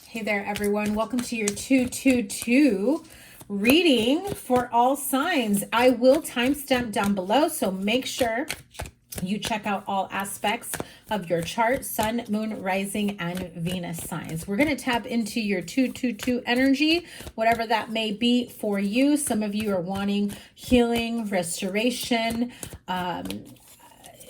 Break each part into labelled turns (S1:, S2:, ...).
S1: Hey there, everyone. Welcome to your 222 reading for all signs. I will timestamp down below, so make sure you check out all aspects of your chart, sun, moon, rising, and Venus signs. We're going to tap into your 222 energy, whatever that may be for you. Some of you are wanting healing, restoration,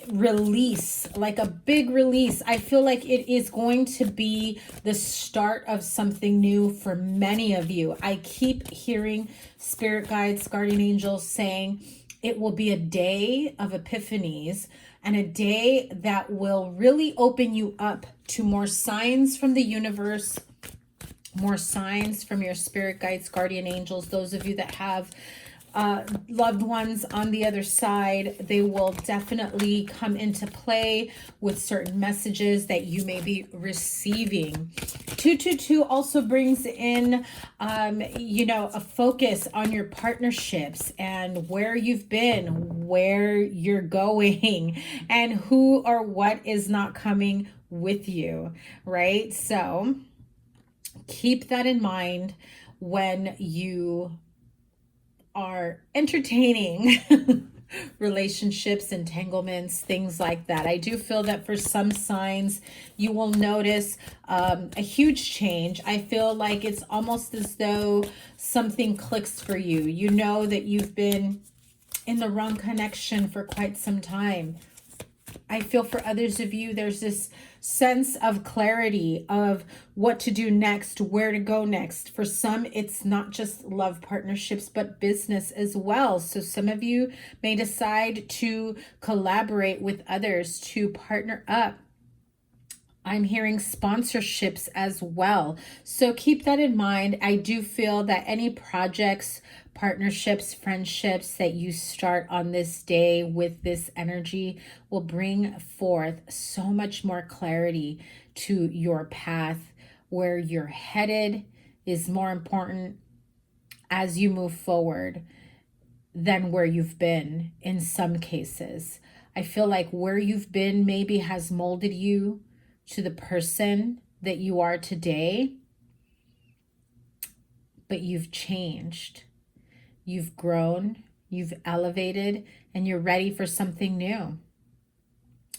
S1: release, like a big release. I feel like it is going to be the start of something new for many of you. I keep hearing spirit guides, guardian angels saying it will be a day of epiphanies and a day that will really open you up to more signs from the universe, more signs from your spirit guides, guardian angels. Those of you that have loved ones on the other side, they will definitely come into play with certain messages that you may be receiving. 222 also brings in, a focus on your partnerships and where you've been, where you're going, and who or what is not coming with you, right? So keep that in mind when you are entertaining relationships, entanglements, things like that. I do feel that for some signs, you will notice a huge change. I feel like it's almost as though something clicks for you. You know that you've been in the wrong connection for quite some time. I feel for others of you, there's this sense of clarity of what to do next, where to go next. For some, it's not just love partnerships, but business as well. So some of you may decide to collaborate with others to partner up. I'm hearing sponsorships as well. So keep that in mind. I do feel that any projects, partnerships, friendships that you start on this day with this energy will bring forth so much more clarity to your path. Where you're headed is more important as you move forward than where you've been in some cases. I feel like where you've been maybe has molded you to the person that you are today, but you've changed, you've grown, you've elevated, and you're ready for something new.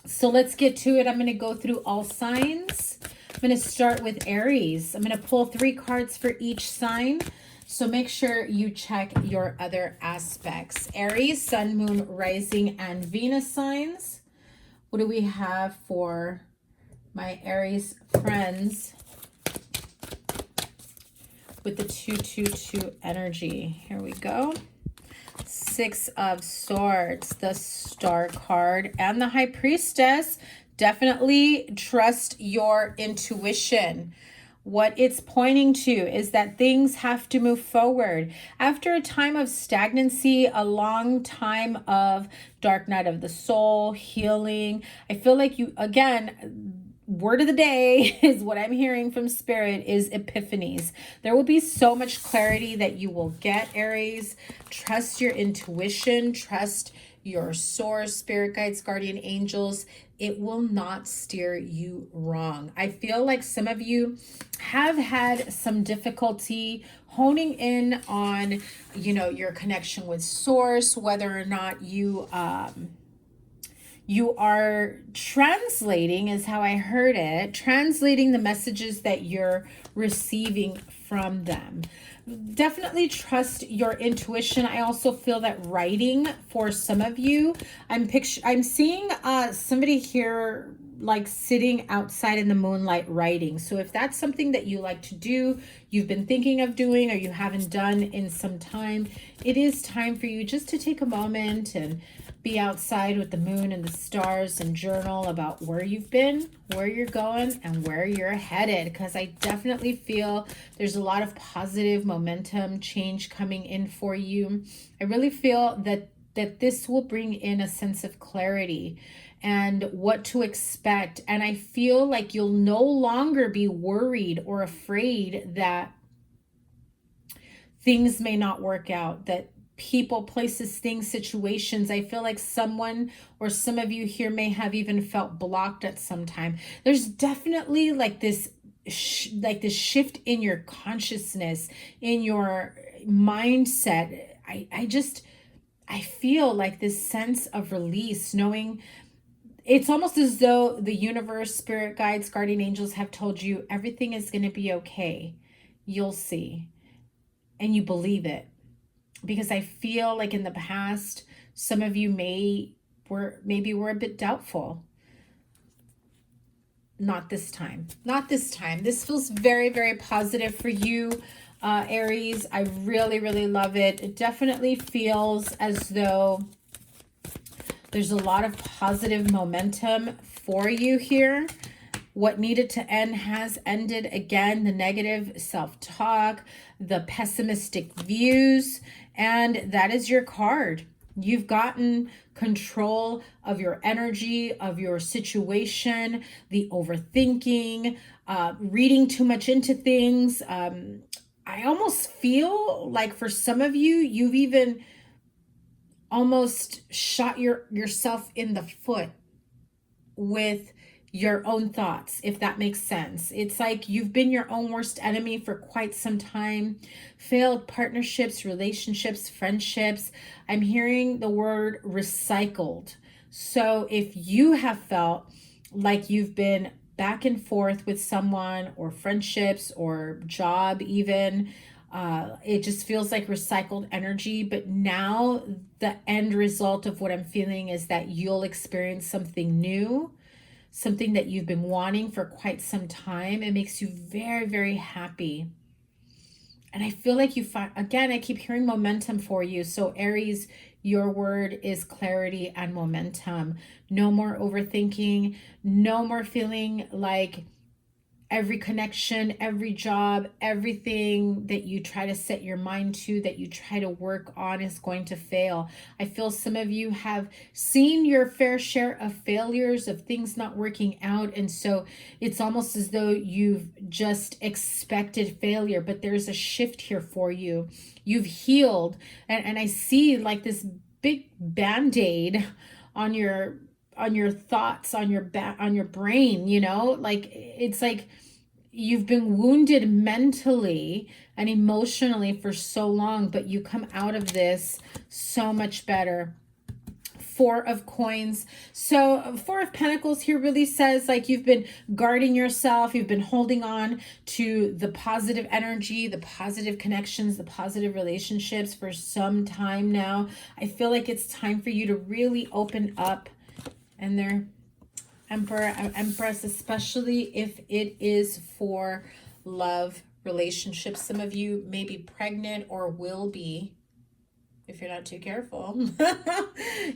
S1: So let's get to it. I'm going to go through all signs. I'm going to start with Aries. I'm going to pull 3 cards for each sign. So make sure you check your other aspects. Aries, sun, moon, rising, and Venus signs. What do we have for my Aries friends with the 222 energy? Here we go. 6 of Swords, the Star card, and the High Priestess. Definitely trust your intuition. What it's pointing to is that things have to move forward. After a time of stagnancy, a long time of dark night of the soul, healing, I feel like you, again, word of the day is what I'm hearing from Spirit is epiphanies. There will be so much clarity that you will get, Aries. Trust your intuition. Trust your source, spirit guides, guardian angels. It will not steer you wrong. I feel like some of you have had some difficulty honing in on, your connection with source, whether or not you are translating, is how I heard it, translating the messages that you're receiving from them. Definitely trust your intuition. I also feel that writing for some of you, I'm seeing somebody here like sitting outside in the moonlight writing. So if that's something that you like to do, you've been thinking of doing, or you haven't done in some time, it is time for you just to take a moment and be outside with the moon and the stars and journal about where you've been, where you're going, and where you're headed. Because I definitely feel there's a lot of positive momentum, change coming in for you. I really feel that this will bring in a sense of clarity and what to expect. And I feel like you'll no longer be worried or afraid that things may not work out, that people, places, things, situations. I feel like someone or some of you here may have even felt blocked at some time. There's definitely like this like this shift in your consciousness, in your mindset. I feel like this sense of release, knowing it's almost as though the universe, spirit guides, guardian angels have told you everything is going to be okay. You'll see. And you believe it. Because I feel like in the past, some of you maybe were a bit doubtful. Not this time. Not this time. This feels very, very positive for you, Aries. I really, really love it. It definitely feels as though there's a lot of positive momentum for you here. What needed to end has ended. Again, the negative self-talk, the pessimistic views, and that is your card. You've gotten control of your energy, of your situation, the overthinking, reading too much into things. I almost feel like for some of you, you've even almost shot yourself in the foot with your own thoughts, if that makes sense. It's like you've been your own worst enemy for quite some time. Failed partnerships, relationships, friendships. I'm hearing the word recycled. So if you have felt like you've been back and forth with someone, or friendships, or job even, it just feels like recycled energy. But now the end result of what I'm feeling is that you'll experience something new, something that you've been wanting for quite some time. It makes you very, very happy. And I feel like you find, again, I keep hearing momentum for you. So Aries, your word is clarity and momentum. No more overthinking. No more feeling like every connection, every job, everything that you try to set your mind to, that you try to work on, is going to fail. I feel some of you have seen your fair share of failures, of things not working out. And so it's almost as though you've just expected failure, but there's a shift here for you. You've healed. And I see like this big Band-Aid on your thoughts, on your brain, you know, like it's like you've been wounded mentally and emotionally for so long, but you come out of this so much better. Four of Coins. So Four of Pentacles here really says like you've been guarding yourself. You've been holding on to the positive energy, the positive connections, the positive relationships for some time now. I feel like it's time for you to really open up. And their Emperor, Empress, especially if it is for love relationships. Some of you may be pregnant or will be, if you're not too careful.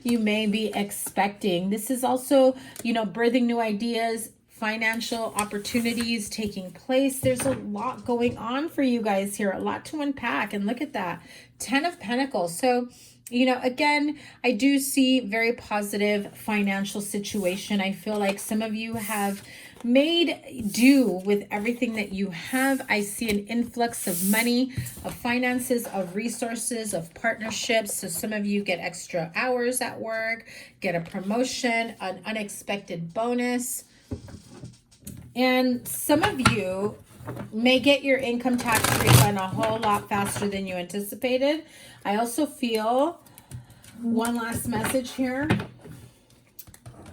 S1: You may be expecting. This is also, you know, birthing new ideas, financial opportunities taking place. There's a lot going on for you guys here, a lot to unpack. And look at that, 10 of Pentacles. So, you know, again, I do see very positive financial situation. I feel like some of you have made do with everything that you have. I see an influx of money, of finances, of resources, of partnerships. So some of you get extra hours at work, get a promotion, an unexpected bonus. And some of you may get your income tax refund a whole lot faster than you anticipated. I also feel one last message here,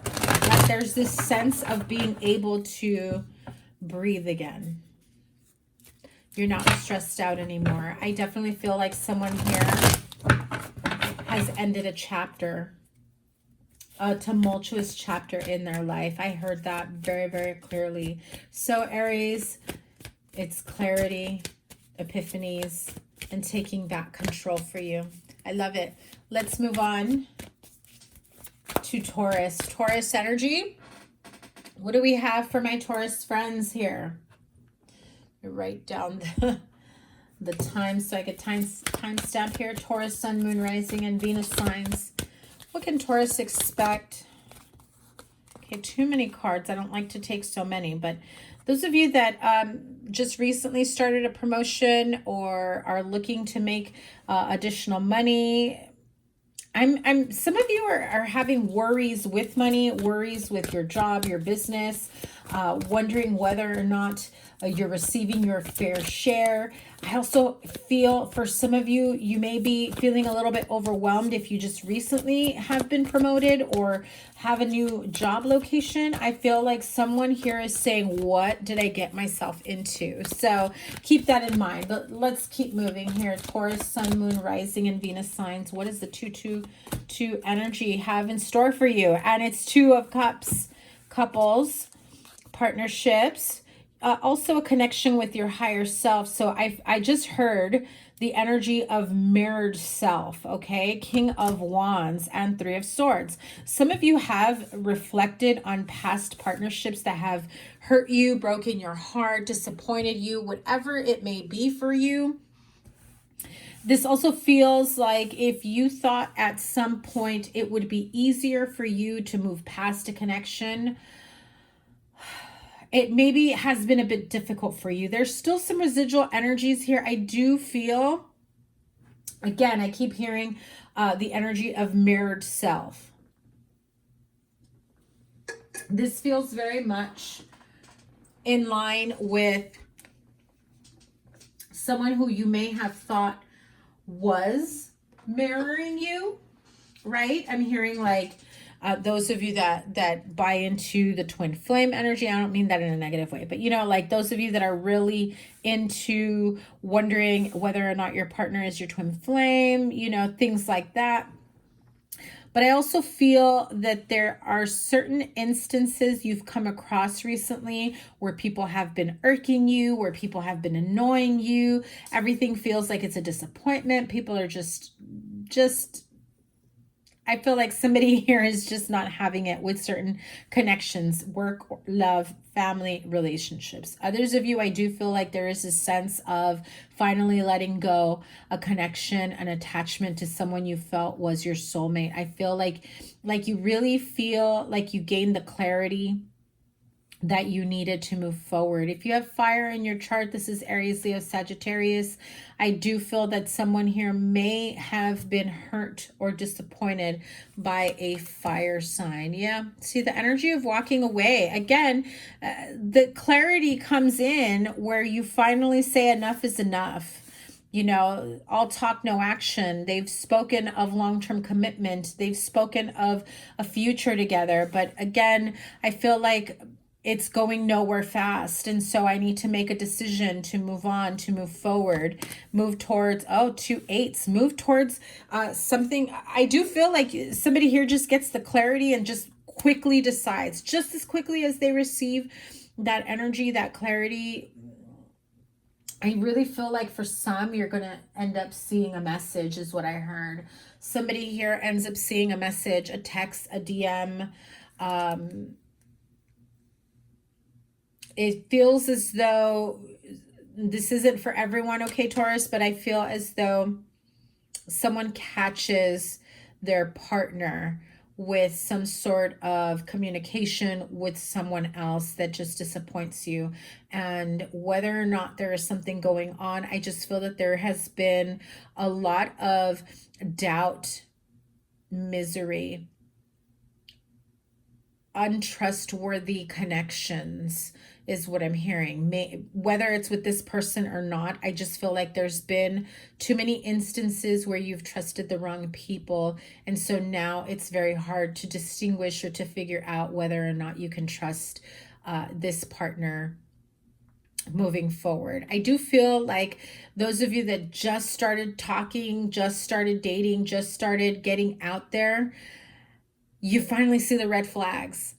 S1: that there's this sense of being able to breathe again. You're not stressed out anymore. I definitely feel like someone here has ended a chapter, a tumultuous chapter in their life. I heard that very, very clearly. So Aries, it's clarity, epiphanies, and taking back control for you. I love it. Let's move on to Taurus. Taurus energy. What do we have for my Taurus friends here? Write down the time so I get timestamp here. Taurus, Sun, Moon, Rising, and Venus signs. What can Taurus expect? Okay, too many cards. I don't like to take so many, but those of you that just recently started a promotion or are looking to make additional money, some of you are having worries with money, worries with your job, your business. wondering whether or not you're receiving your fair share. I also feel for some of you, you may be feeling a little bit overwhelmed if you just recently have been promoted or have a new job location. I feel like someone here is saying, what did I get myself into? So keep that in mind. But let's keep moving here. Taurus, Sun, Moon, Rising, and Venus signs. What does the 222 energy have in store for you? And it's Two of Cups, couples, partnerships, also a connection with your higher self. So I just heard the energy of mirrored self, okay? King of Wands and Three of Swords. Some of you have reflected on past partnerships that have hurt you, broken your heart, disappointed you, whatever it may be for you. This also feels like if you thought at some point it would be easier for you to move past a connection, it maybe has been a bit difficult for you. There's still some residual energies here. I do feel, again, I keep hearing the energy of mirrored self. This feels very much in line with someone who you may have thought was mirroring you, right? I'm hearing like, those of you that buy into the twin flame energy, I don't mean that in a negative way, but you know, like those of you that are really into wondering whether or not your partner is your twin flame, you know, things like that. But I also feel that there are certain instances you've come across recently where people have been irking you, where people have been annoying you. Everything feels like it's a disappointment. People are just I feel like somebody here is just not having it with certain connections, work, love, family, relationships. Others of you, I do feel like there is a sense of finally letting go, a connection, an attachment to someone you felt was your soulmate. I feel like you really feel like you gained the clarity that you needed to move forward. If you have fire in your chart, this is Aries, Leo, Sagittarius. I do feel that someone here may have been hurt or disappointed by a fire sign. Yeah, see the energy of walking away. Again, the clarity comes in where you finally say enough is enough. You know, all talk, no action. They've spoken of long-term commitment. They've spoken of a future together. But again, I feel like it's going nowhere fast. And so I need to make a decision to move on, to move forward, move towards, 2 8s, move towards something. I do feel like somebody here just gets the clarity and just quickly decides, just as quickly as they receive that energy, that clarity. I really feel like for some, you're going to end up seeing a message is what I heard. Somebody here ends up seeing a message, a text, a DM. It feels as though this isn't for everyone, okay, Taurus, but I feel as though someone catches their partner with some sort of communication with someone else that just disappoints you. And whether or not there is something going on, I just feel that there has been a lot of doubt, misery, untrustworthy connections is what I'm hearing. Whether it's with this person or not, I just feel like there's been too many instances where you've trusted the wrong people. And so now it's very hard to distinguish or to figure out whether or not you can trust this partner moving forward. I do feel like those of you that just started talking, just started dating, just started getting out there, you finally see the red flags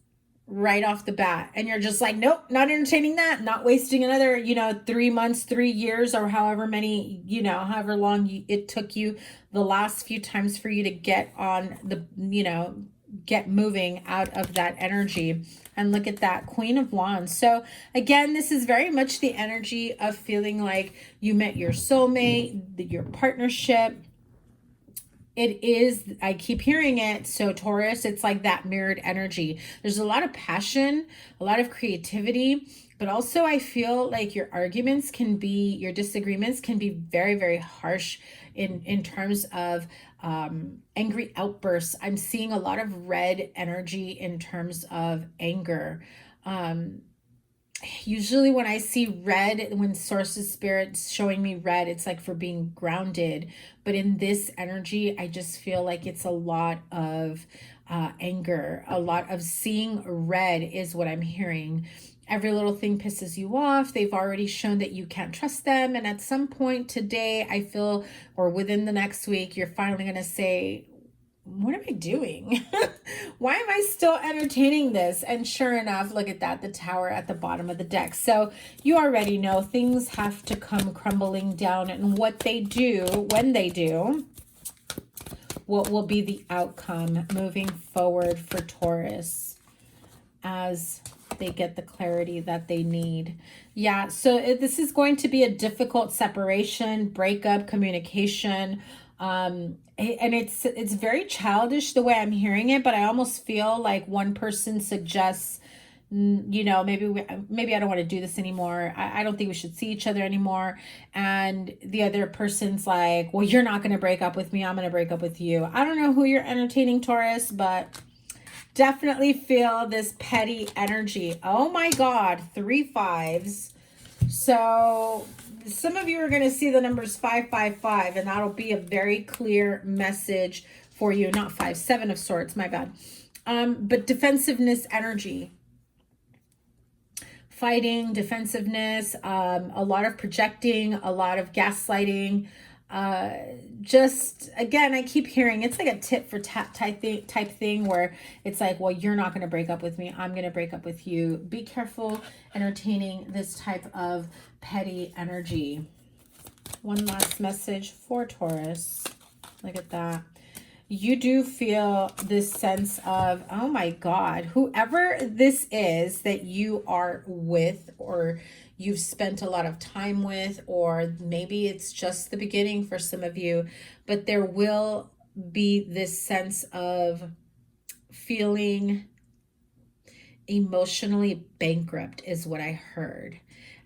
S1: right off the bat. And you're just like, nope, not entertaining that, not wasting another, 3 months, 3 years, or however many, however long it took you the last few times for you to get on the, get moving out of that energy. And look at that, Queen of Wands. So again, this is very much the energy of feeling like you met your soulmate, your partnership. It is, I keep hearing it. So Taurus, it's like that mirrored energy. There's a lot of passion, a lot of creativity, but also I feel like your disagreements can be very, very harsh in terms of angry outbursts. I'm seeing a lot of red energy in terms of anger. Usually when I see red, when sources spirits showing me red, it's like for being grounded. But in this energy, I just feel like it's a lot of anger, a lot of seeing red is what I'm hearing. Every little thing pisses you off. They've already shown that you can't trust them. And at some point today, I feel, or within the next week, you're finally going to say, what am I doing? Why am I still entertaining this? And sure enough, look at that, the Tower at the bottom of the deck. So you already know things have to come crumbling down, and what they do, when they do, what will be the outcome moving forward for Taurus as they get the clarity that they need. Yeah, so this is going to be a difficult separation, breakup, communication. And it's very childish the way I'm hearing it, but I almost feel like one person suggests, you know, maybe I don't want to do this anymore. I don't think we should see each other anymore. And the other person's like, well, you're not going to break up with me. I'm going to break up with you. I don't know who you're entertaining, Taurus, but definitely feel this petty energy. Oh my God, 3 5s. So some of you are going to see the numbers 555, and that'll be a very clear message for you. Not 5, 7 of Swords, my bad. But defensiveness energy. Fighting, defensiveness, a lot of projecting, a lot of gaslighting. Just, again, I keep hearing it's like a tit for tat type thing where it's like, well, you're not going to break up with me. I'm going to break up with you. Be careful entertaining this type of petty energy. One last message for Taurus. Look at that. You do feel this sense of, oh my God, whoever this is that you are with, or you've spent a lot of time with, or maybe it's just the beginning for some of you, but there will be this sense of feeling emotionally bankrupt is what I heard.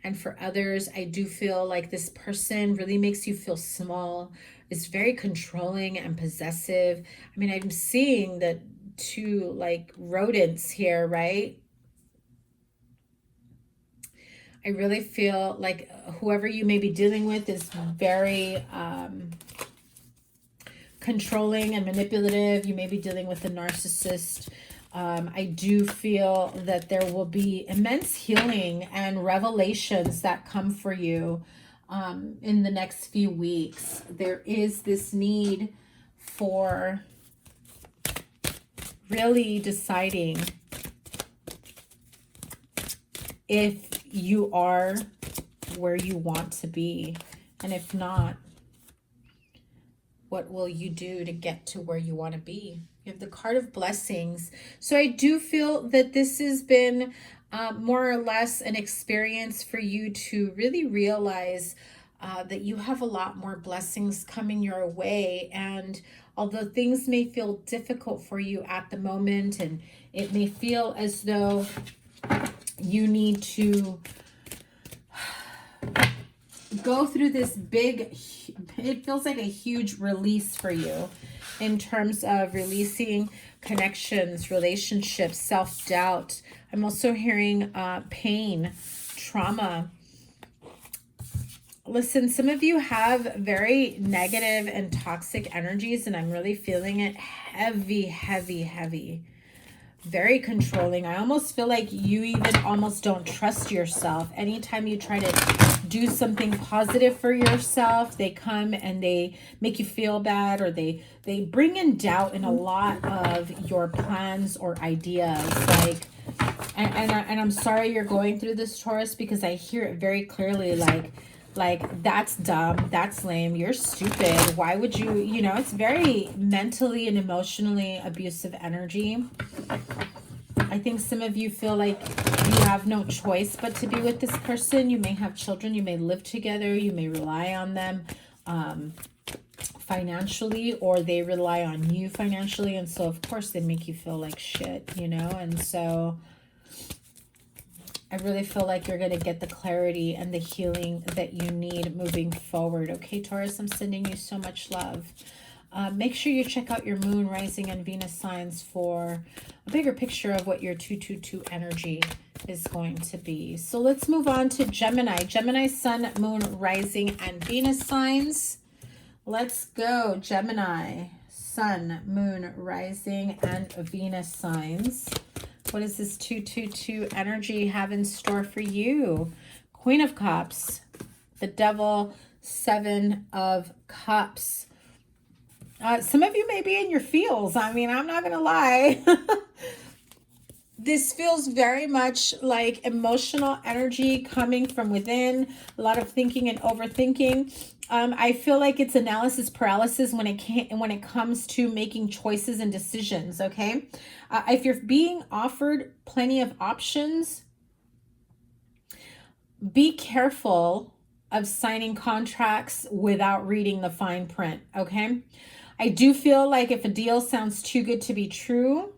S1: And for others, I do feel like this person really makes you feel small. It's very controlling and possessive. I mean, I'm seeing the two like rodents here, right? I really feel like whoever you may be dealing with is very controlling and manipulative. You may be dealing with a narcissist. I do feel that there will be immense healing and revelations that come for you in the next few weeks. There is this need for really deciding if you are where you want to be, and if not, what will you do to get to where you want to be? You have the card of blessings. So I do feel that this has been more or less an experience for you to really realize that you have a lot more blessings coming your way. And although things may feel difficult for you at the moment, and it may feel as though you need to go through this big, it feels like a huge release for you in terms of releasing connections, relationships, self-doubt. I'm also hearing pain, trauma. Listen, some of you have very negative and toxic energies, and I'm really feeling it heavy, heavy, heavy. Very controlling. I almost feel like you even almost don't trust yourself. Anytime you try to do something positive for yourself, they come and they make you feel bad, or they bring in doubt in a lot of your plans or ideas. Like, and I'm sorry you're going through this, Taurus, because I hear it very clearly, like that's dumb, that's lame, you're stupid, why would you, you know, it's very mentally and emotionally abusive energy. I think some of you feel like you have no choice but to be with this person. You may have children, you may live together, you may rely on them financially, or they rely on you financially, and so of course they make you feel like shit, you know. And so I really feel like you're going to get the clarity and the healing that you need moving forward. Okay, Taurus, I'm sending you so much love. Make sure you check out your moon, rising, and Venus signs for a bigger picture of what your 222 energy is going to be. So let's move on to Gemini. Gemini, Sun, Moon, Rising, and Venus signs. Let's go, Gemini, Sun, Moon, Rising, and Venus signs. What does this 222 energy have in store for you? Queen of Cups, the Devil, Seven of Cups. Some of you may be in your feels. I mean, I'm not going to lie. This feels very much like emotional energy coming from within, a lot of thinking and overthinking. I feel like it's analysis paralysis when it comes to making choices and decisions, okay? If you're being offered plenty of options, be careful of signing contracts without reading the fine print, okay? I do feel like if a deal sounds too good to be true,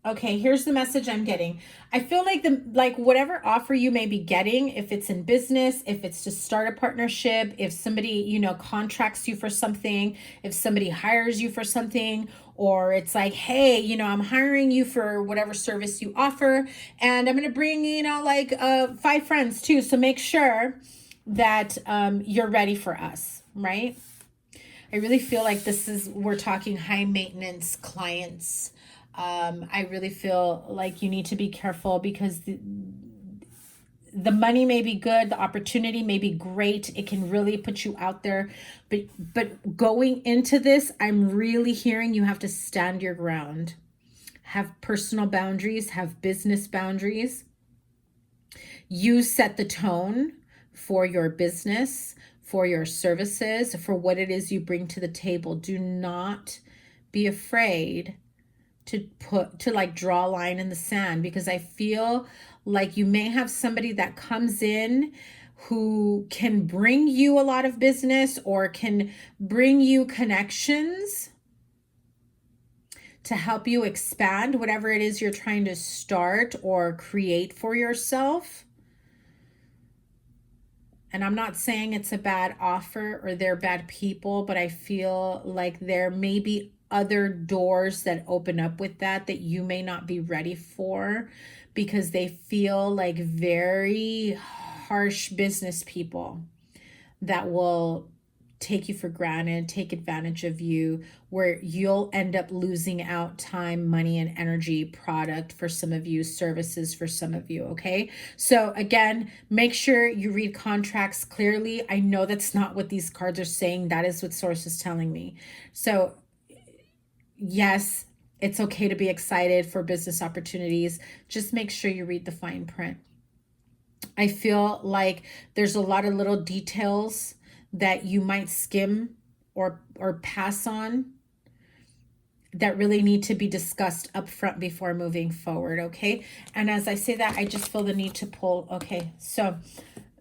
S1: okay, here's the message I'm getting. I feel like whatever offer you may be getting, if it's in business, if it's to start a partnership, if somebody, you know, contracts you for something, if somebody hires you for something, or it's like, hey, you know, I'm hiring you for whatever service you offer, and I'm going to bring, you know, like 5 friends too. So make sure that you're ready for us, right? I really feel like we're talking high maintenance clients. I really feel like you need to be careful because the money may be good, the opportunity may be great. It can really put you out there. But going into this, I'm really hearing you have to stand your ground. Have personal boundaries, have business boundaries. You set the tone for your business, for your services, for what it is you bring to the table. Do not be afraid to like draw a line in the sand, because I feel like you may have somebody that comes in who can bring you a lot of business or can bring you connections to help you expand whatever it is you're trying to start or create for yourself. And I'm not saying it's a bad offer or they're bad people, but I feel like there may be other doors that open up with that you may not be ready for, because they feel like very harsh business people that will take you for granted, take advantage of you, where you'll end up losing out time, money, and energy, product for some of you, services for some of you, okay? So again, make sure you read contracts clearly. I know that's not what these cards are saying. That is what Source is telling me. So yes, it's okay to be excited for business opportunities. Just make sure you read the fine print. I feel like there's a lot of little details that you might skim or pass on that really need to be discussed up front before moving forward, okay? And as I say that, I just feel the need to pull, okay? So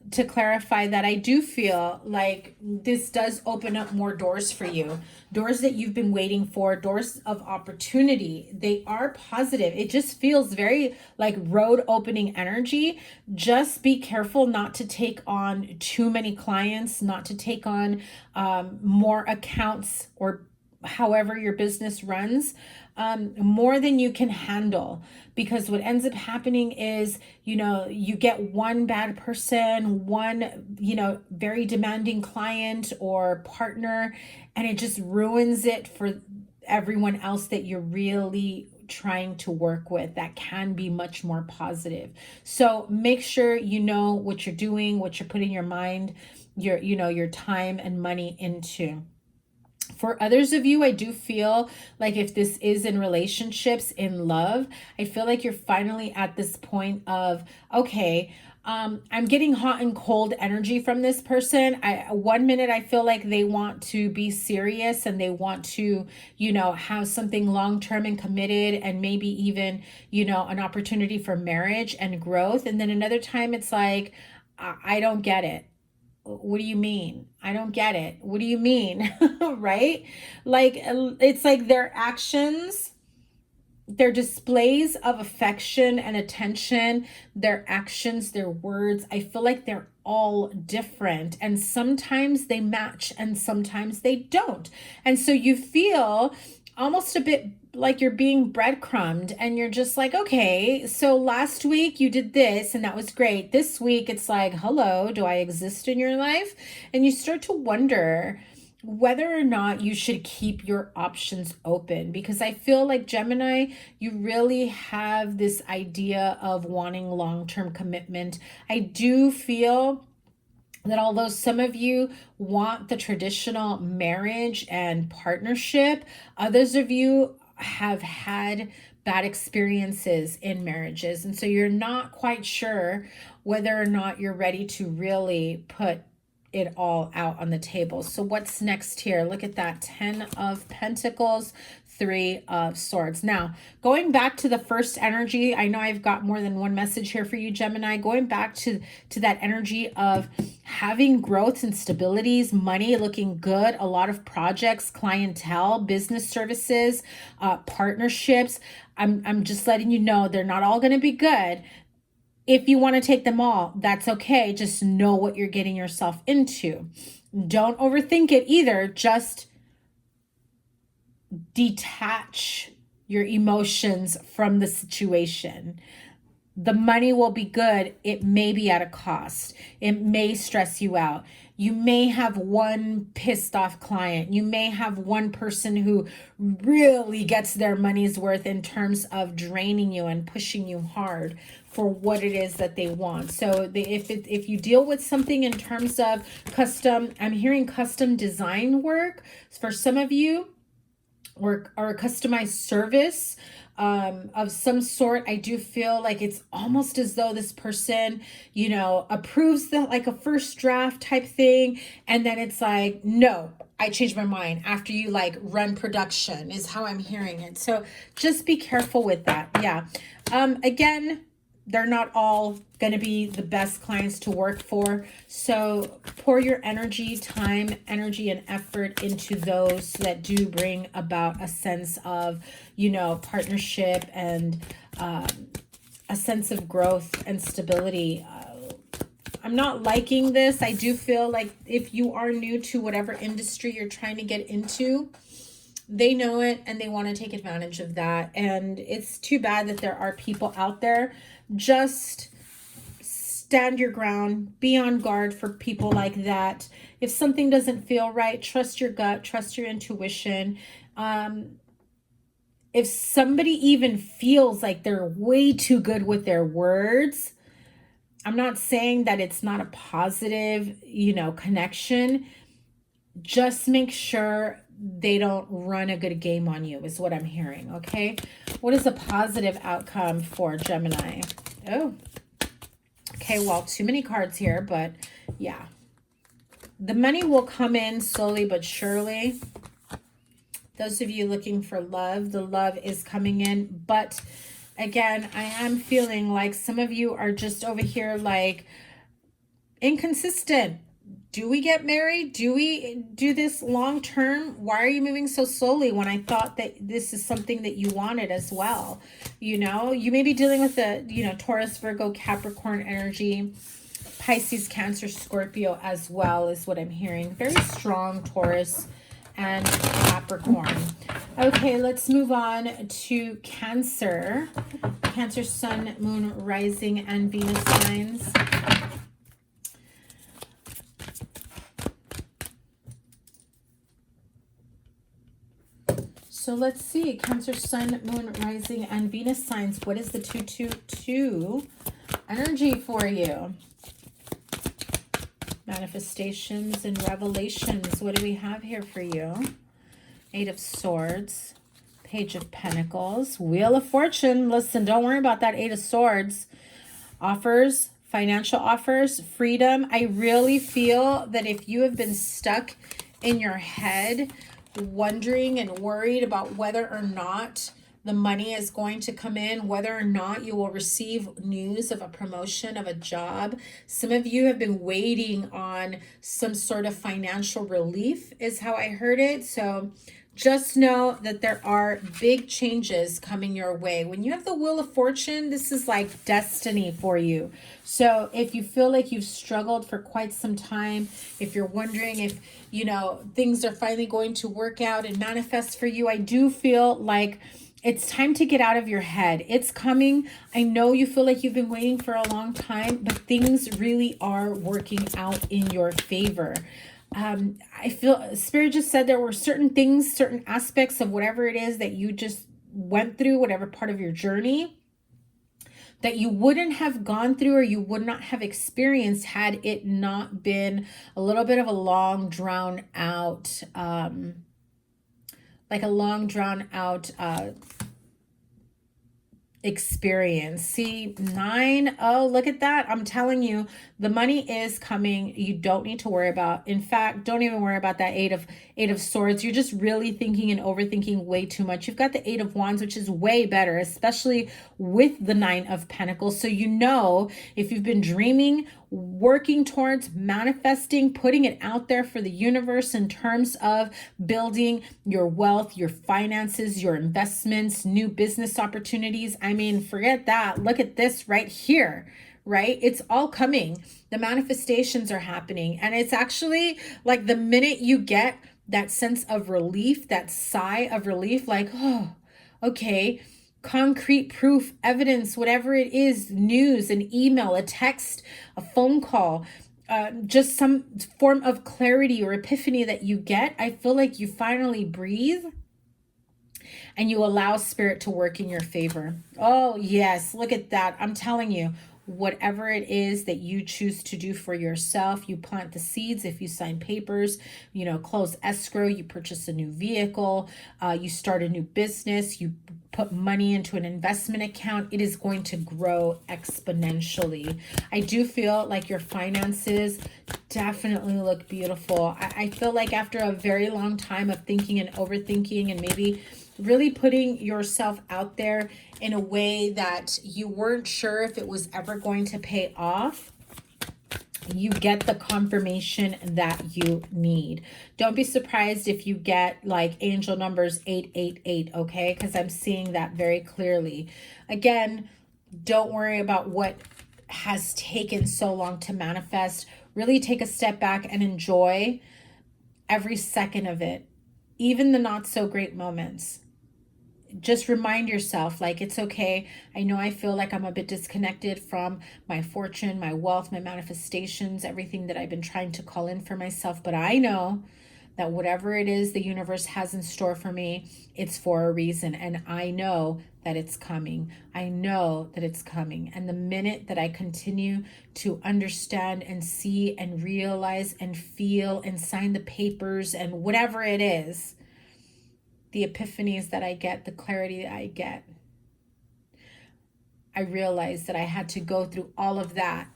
S1: to clarify that, I do feel like this does open up more doors for you, doors that you've been waiting for, doors of opportunity. They are positive. It just feels very like road opening energy. Just be careful not to take on too many clients, not to take on more accounts, or however your business runs, more than you can handle. Because what ends up happening is, you know, you get one bad person, one, you know, very demanding client or partner, and it just ruins it for everyone else that you're really trying to work with that can be much more positive. So make sure you know what you're doing, what you're putting your mind, your time and money into. For others of you, I do feel like if this is in relationships, in love, I feel like you're finally at this point of, okay, I'm getting hot and cold energy from this person. One minute I feel like they want to be serious and they want to, you know, have something long-term and committed, and maybe even, you know, an opportunity for marriage and growth. And then another time it's like, I don't get it. What do you mean? I don't get it. What do you mean? Right? Like, it's like their actions, their displays of affection and attention, their actions, their words, I feel like they're all different. And sometimes they match and sometimes they don't. And so you feel almost a bit like you're being breadcrumbed, and you're just like, okay, so last week you did this and that was great. This week it's like, hello, do I exist in your life? And you start to wonder whether or not you should keep your options open, because I feel like, Gemini, you really have this idea of wanting long-term commitment. I do feel that although some of you want the traditional marriage and partnership, others of you have had bad experiences in marriages. And so you're not quite sure whether or not you're ready to really put it all out on the table. So what's next here? Look at that. 10 of Pentacles, 3 of Swords. Now, going back to the first energy, I know I've got more than one message here for you, Gemini. Going back to that energy of having growth and stabilities, money looking good, a lot of projects, clientele, business services, partnerships. I'm just letting you know they're not all going to be good. If you want to take them all, that's okay. Just know what you're getting yourself into. Don't overthink it either. Just detach your emotions from the situation. The money will be good. It may be at a cost. It may stress you out. You may have one pissed off client. You may have one person who really gets their money's worth in terms of draining you and pushing you hard for what it is that they want. So if you deal with something in terms of custom, I'm hearing custom design work for some of you, or a customized service of some sort. I do feel like it's almost as though this person, you know, approves the like a first draft type thing, and then it's like, no, I changed my mind after you like run production, is how I'm hearing it. So just be careful with that. Yeah. Again, they're not all going to be the best clients to work for. So pour your energy, time, energy, and effort into those that do bring about a sense of, you know, partnership and a sense of growth and stability. I'm not liking this. I do feel like if you are new to whatever industry you're trying to get into, they know it and they want to take advantage of that. And it's too bad that there are people out there. Just stand your ground, be on guard for people like that. If something doesn't feel right, trust your gut, trust your intuition. If somebody even feels like they're way too good with their words, I'm not saying that it's not a positive, you know, connection. Just make sure they don't run a good game on you, is what I'm hearing. Okay. What is a positive outcome for Gemini? Oh, okay. Well, too many cards here, but yeah, the money will come in slowly but surely. Those of you looking for love, the love is coming in. But again, I am feeling like some of you are just over here like inconsistent. Do we get married? Do we do this long term? Why are you moving so slowly when I thought that this is something that you wanted as well? You know, you may be dealing with the, you know, Taurus, Virgo, Capricorn energy, Pisces, Cancer, Scorpio as well is what I'm hearing. Very strong Taurus and Capricorn. Okay, let's move on to Cancer. Cancer, Sun, Moon, Rising, and Venus signs. So let's see, Cancer, Sun, Moon, Rising, and Venus signs. What is the 222 energy for you? Manifestations and revelations. What do we have here for you? 8 of Swords, Page of Pentacles, Wheel of Fortune. Listen, don't worry about that 8 of Swords. Offers, financial offers, freedom. I really feel that if you have been stuck in your head wondering and worried about whether or not the money is going to come in, whether or not you will receive news of a promotion, of a job. Some of you have been waiting on some sort of financial relief, is how I heard it. So just know that there are big changes coming your way. When you have the Wheel of Fortune, this is like destiny for you. So if you feel like you've struggled for quite some time, if you're wondering if, you know, things are finally going to work out and manifest for you, I do feel like it's time to get out of your head. It's coming. I know you feel like you've been waiting for a long time, but things really are working out in your favor. I feel Spirit just said there were certain things, certain aspects of whatever it is that you just went through, whatever part of your journey, that you wouldn't have gone through or you would not have experienced had it not been a little bit of a long drawn out, experience. See, 9. Oh, look at that. I'm telling you, the money is coming. You don't need to worry about. In fact, don't even worry about that eight of swords. You're just really thinking and overthinking way too much. You've got the 8 of wands, which is way better, especially with the 9 of pentacles. So you know, if you've been dreaming, working towards manifesting, putting it out there for the universe in terms of building your wealth, your finances, your investments, new business opportunities. I mean, forget that. Look at this right here, right? It's all coming. The manifestations are happening. And it's actually like the minute you get that sense of relief, that sigh of relief, like, oh, okay, concrete proof, evidence, whatever it is, news, an email, a text, a phone call, just some form of clarity or epiphany that you get, I feel like you finally breathe and you allow Spirit to work in your favor. Oh, yes, look at that. I'm telling you, whatever it is that you choose to do for yourself, you plant the seeds. If you sign papers, you know, close escrow, you purchase a new vehicle, you start a new business, you put money into an investment account, it is going to grow exponentially. I do feel like your finances definitely look beautiful. I feel like after a very long time of thinking and overthinking and maybe really putting yourself out there in a way that you weren't sure if it was ever going to pay off, you get the confirmation that you need. Don't be surprised if you get like angel numbers 888, okay? Because I'm seeing that very clearly. Again, don't worry about what has taken so long to manifest. Really take a step back and enjoy every second of it, even the not so great moments. Just remind yourself, like, it's okay. I know I feel like I'm a bit disconnected from my fortune, my wealth, my manifestations, everything that I've been trying to call in for myself. But I know that whatever it is the universe has in store for me, it's for a reason. And I know that it's coming. I know that it's coming. And the minute that I continue to understand and see and realize and feel and sign the papers and whatever it is, the epiphanies that I get, the clarity that I get, I realized that I had to go through all of that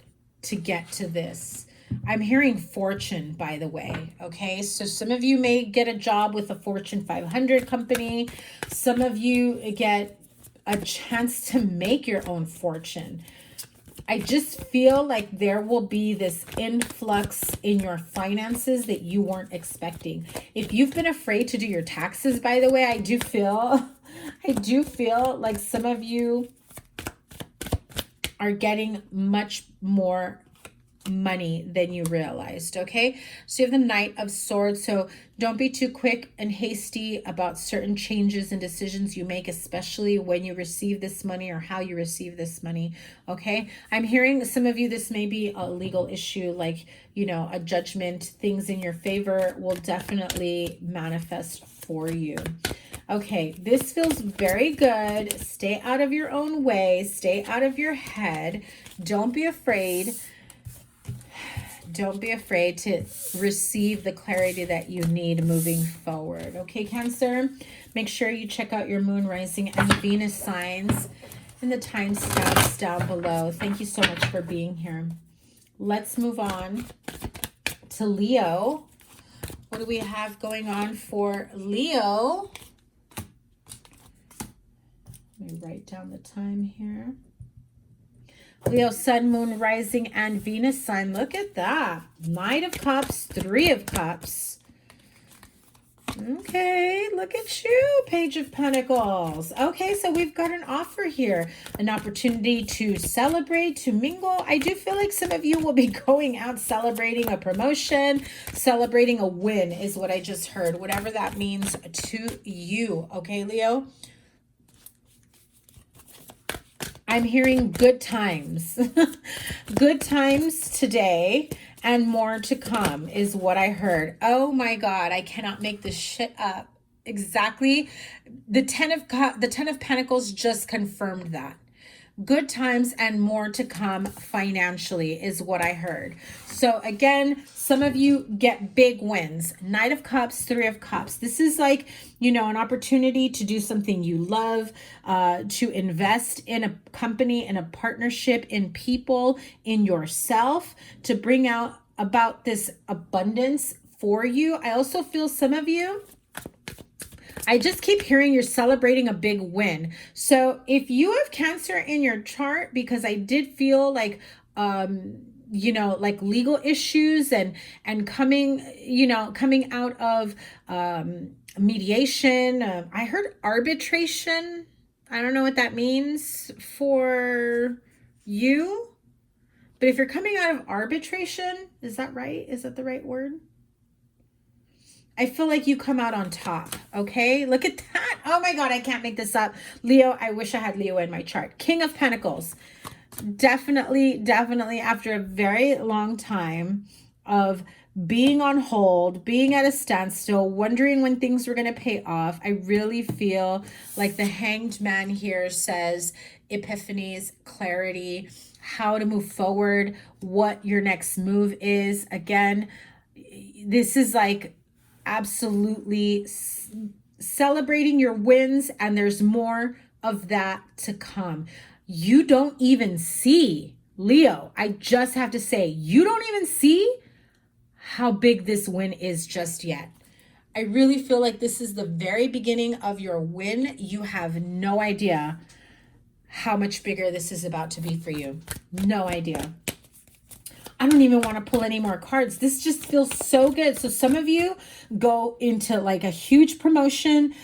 S1: to get to this. I'm hearing fortune, by the way, okay? So some of you may get a job with a Fortune 500 company. Some of you get a chance to make your own fortune. I just feel like there will be this influx in your finances that you weren't expecting. If you've been afraid to do your taxes, by the way, I do feel like some of you are getting much more money than you realized, okay? So you have the Knight of Swords. So don't be too quick and hasty about certain changes and decisions you make, especially when you receive this money or how you receive this money, okay? I'm hearing some of you, this may be a legal issue, like, you know, a judgment, things in your favor will definitely manifest for you. Okay, this feels very good. Stay out of your own way. Stay out of your head. Don't be afraid. Don't be afraid to receive the clarity that you need moving forward. Okay, Cancer? Make sure you check out your moon, rising, and Venus signs in the timestamps down below. Thank you so much for being here. Let's move on to Leo. What do we have going on for Leo? Let me write down the time here. Leo, sun, moon, rising, and Venus sign. Look at that. Knight of Cups, 3 of Cups. Okay, look at you, Page of Pentacles. Okay, so we've got an offer here, an opportunity to celebrate, to mingle. I do feel like some of you will be going out celebrating a promotion, celebrating a win is what I just heard, whatever that means to you. Okay, Leo? I'm hearing good times. Good times today. And more to come is what I heard. Oh my God, I cannot make this shit up. Exactly. The Ten of Pentacles just confirmed that. Good times and more to come financially is what I heard. So again, some of you get big wins. Knight of Cups, Three of Cups. This is like, you know, an opportunity to do something you love, to invest in a company, in a partnership, in people, in yourself, to bring out about this abundance for you. I also feel some of you, I just keep hearing you're celebrating a big win. So if you have Cancer in your chart, because I did feel like, you know, like legal issues and coming, you know, coming out of mediation. I heard arbitration. I don't know what that means for you. But if you're coming out of arbitration, is that right? Is that the right word? I feel like you come out on top, okay? Look at that. Oh my God, I can't make this up. Leo, I wish I had Leo in my chart. King of Pentacles. Definitely after a very long time of being on hold, being at a standstill, wondering when things were going to pay off, I really feel like the Hanged Man here says epiphanies, clarity, how to move forward, what your next move is. Again, this is like absolutely celebrating your wins, and there's more of that to come. You don't even see, Leo, I just have to say, you don't even see how big this win is just yet. I really feel like this is the very beginning of your win. You have no idea how much bigger this is about to be for you. No idea. I don't even want to pull any more cards. This just feels so good. So some of you go into like a huge promotion,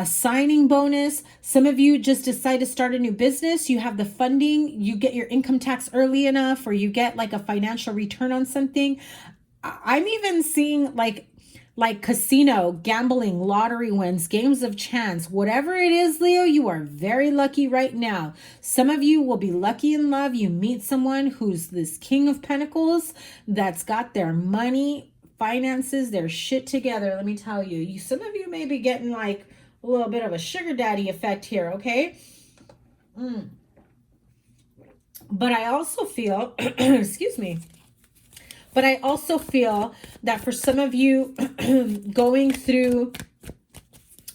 S1: signing bonus. Some of you just decide to start a new business. You have the funding, you get your income tax early enough, or you get like a financial return on something. I'm even seeing like casino, gambling, lottery wins, games of chance, whatever it is, Leo, you are very lucky right now. Some of you will be lucky in love. You meet someone who's this King of Pentacles that's got their money, finances, their shit together. Let me tell you, some of you may be getting like a little bit of a sugar daddy effect here, okay? But I also feel, excuse me, but I also feel that for some of you going through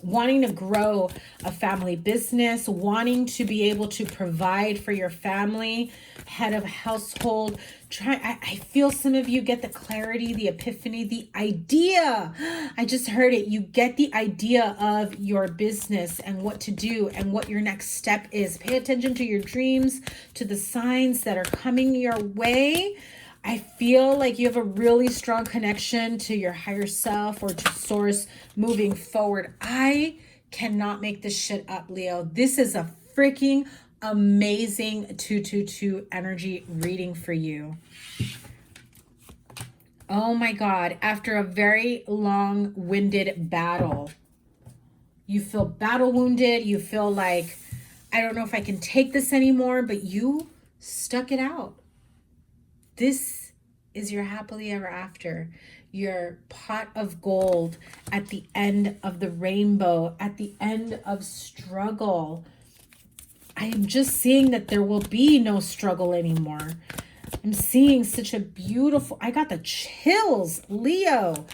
S1: wanting to grow a family business, wanting to be able to provide for your family, head of household, I feel some of you get the clarity, the epiphany, the idea. I just heard it. You get the idea of your business and what to do and what your next step is. Pay attention to your dreams, to the signs that are coming your way. I feel like you have a really strong connection to your higher self or to source moving forward. I cannot make this shit up, Leo. This is a freaking amazing 222 energy reading for you. Oh my God. After a very long-winded battle, you feel battle wounded. You feel like, I don't know if I can take this anymore, but you stuck it out. This is your happily ever after, your pot of gold at the end of the rainbow, at the end of struggle. I am just seeing that there will be no struggle anymore. I'm seeing such a beautiful, I got the chills, Leo.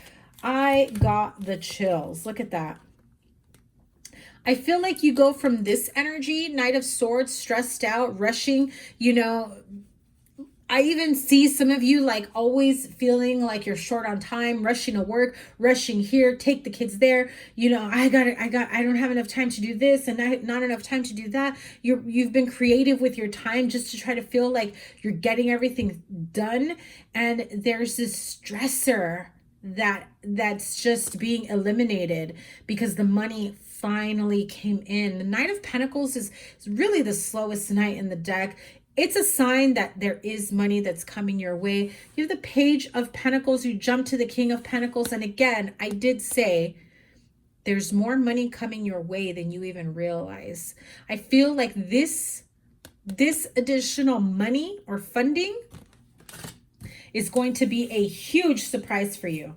S1: I got the chills. Look at that. I feel like you go from this energy, Knight of Swords, stressed out, rushing, you know, I even see some of you like always feeling like you're short on time, rushing to work, rushing here, take the kids there. You know, I don't have enough time to do this and not enough time to do that. You've been creative with your time just to try to feel like you're getting everything done. And there's this stressor that's just being eliminated because the money finally came in. The Knight of Pentacles is really the slowest knight in the deck. It's a sign that there is money that's coming your way. You have the Page of Pentacles. You jump to the King of Pentacles. And again, I did say there's more money coming your way than you even realize. I feel like this additional money or funding is going to be a huge surprise for you,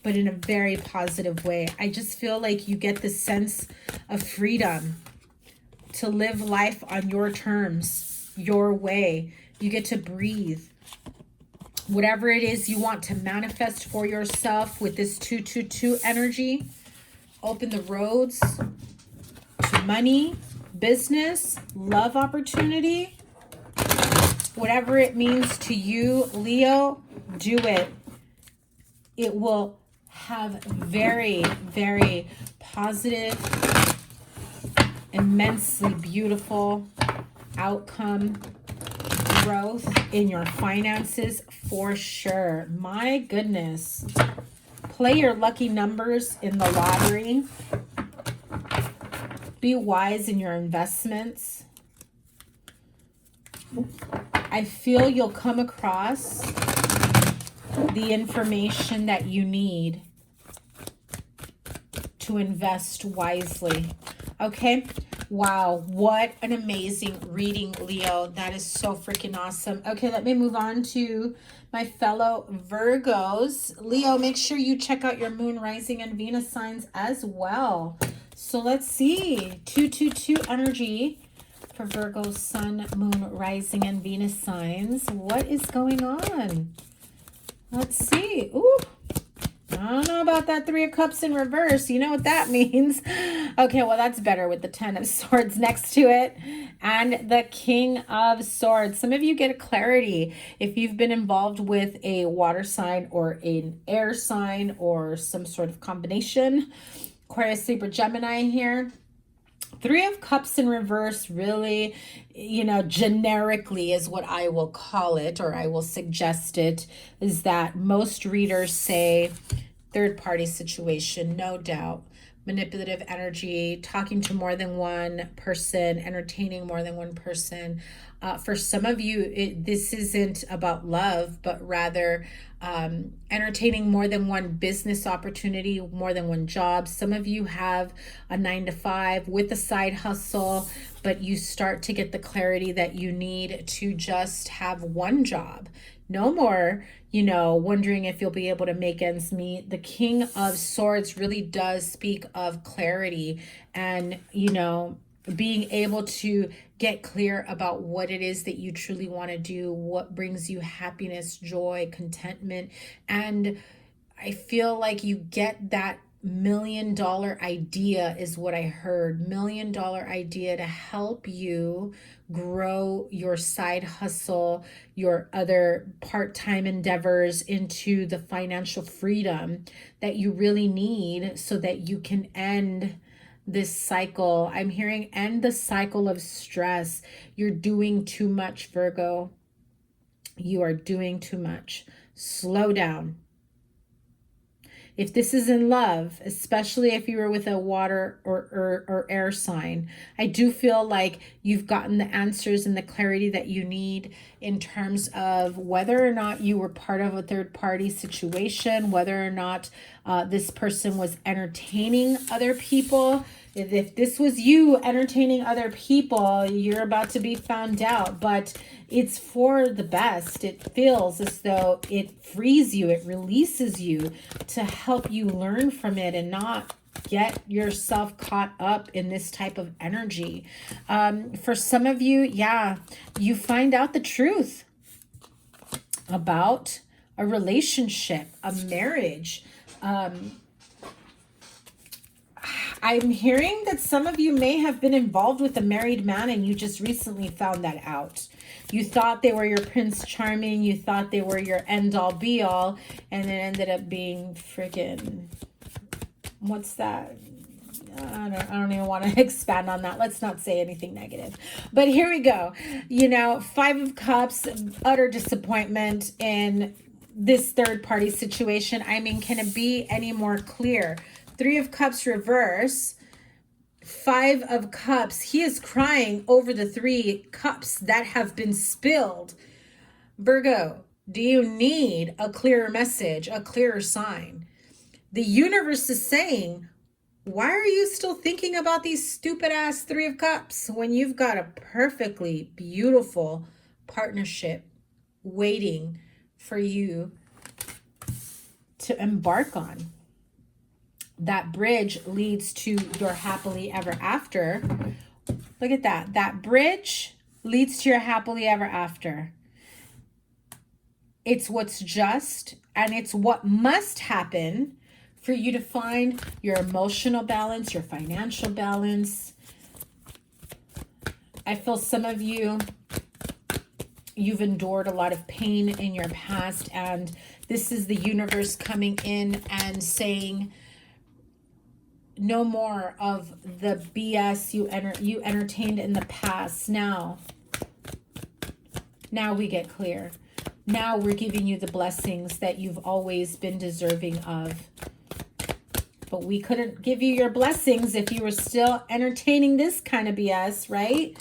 S1: but in a very positive way. I just feel like you get the sense of freedom to live life on your terms, your way. You get to breathe. Whatever it is you want to manifest for yourself with this 222 energy, open the roads to money, business, love opportunity. Whatever it means to you, Leo, do it. It will have very, very positive, immensely beautiful outcome, growth in your finances for sure. My goodness. Play your lucky numbers in the lottery. Be wise in your investments. I feel you'll come across the information that you need to invest wisely. Okay? Wow, what an amazing reading, Leo. That is so freaking awesome. Okay, let me move on to my fellow Virgos. Leo, make sure you check out your moon, rising, and Venus signs as well. So let's see. 222 energy for Virgo, sun, moon, rising, and Venus signs. What is going on? Let's see. Ooh, I don't know about that 3 of Cups in reverse. You know what that means. Okay, well, that's better with the 10 of Swords next to it. And the King of Swords. Some of you get a clarity if you've been involved with a water sign or an air sign or some sort of combination. Aquarius, Libra, Gemini here. 3 of Cups in reverse really, you know, generically is what I will call it, or I will suggest it, is that most readers say third party situation, no doubt. Manipulative energy, talking to more than one person, entertaining more than one person. For some of you, this isn't about love, but rather entertaining more than one business opportunity, more than one job. Some of you have a 9-to-5 with a side hustle, but you start to get the clarity that you need to just have one job. No more, you know, wondering if you'll be able to make ends meet. The King of Swords really does speak of clarity and, you know, being able to get clear about what it is that you truly want to do, what brings you happiness, joy, contentment. And I feel like you get that $1 million idea is what I heard. $1 million idea to help you grow your side hustle, your other part-time endeavors into the financial freedom that you really need so that you can end this cycle. I'm hearing end the cycle of stress. You're doing too much, Virgo. You are doing too much. Slow down. If this is in love, especially if you were with a water or air sign, I do feel like you've gotten the answers and the clarity that you need in terms of whether or not you were part of a third party situation, whether or not this person was entertaining other people. If this was you entertaining other people, you're about to be found out, but it's for the best. It feels as though it frees you, it releases you to help you learn from it and not get yourself caught up in this type of energy. For some of you, yeah, you find out the truth about a relationship, a marriage. I'm hearing that some of you may have been involved with a married man and you just recently found that out. You thought they were your Prince Charming, you thought they were your end-all be-all, and it ended up being freaking, what's that? I don't even want to expand on that. Let's not say anything negative. But here we go. You know, 5 of Cups, utter disappointment in this third party situation. I mean, can it be any more clear? 3 of Cups reverse, 5 of Cups. He is crying over the 3 cups that have been spilled. Virgo, do you need a clearer message, a clearer sign? The universe is saying, why are you still thinking about these stupid ass 3 of Cups when you've got a perfectly beautiful partnership waiting for you to embark on? That bridge leads to your happily ever after. Look at that. That bridge leads to your happily ever after. It's what's just, and it's what must happen for you to find your emotional balance, your financial balance. I feel some of you, you've endured a lot of pain in your past, and this is the universe coming in and saying, no more of the BS you entertained in the past. Now we get clear. Now we're giving you the blessings that you've always been deserving of. But we couldn't give you your blessings if you were still entertaining this kind of BS, right?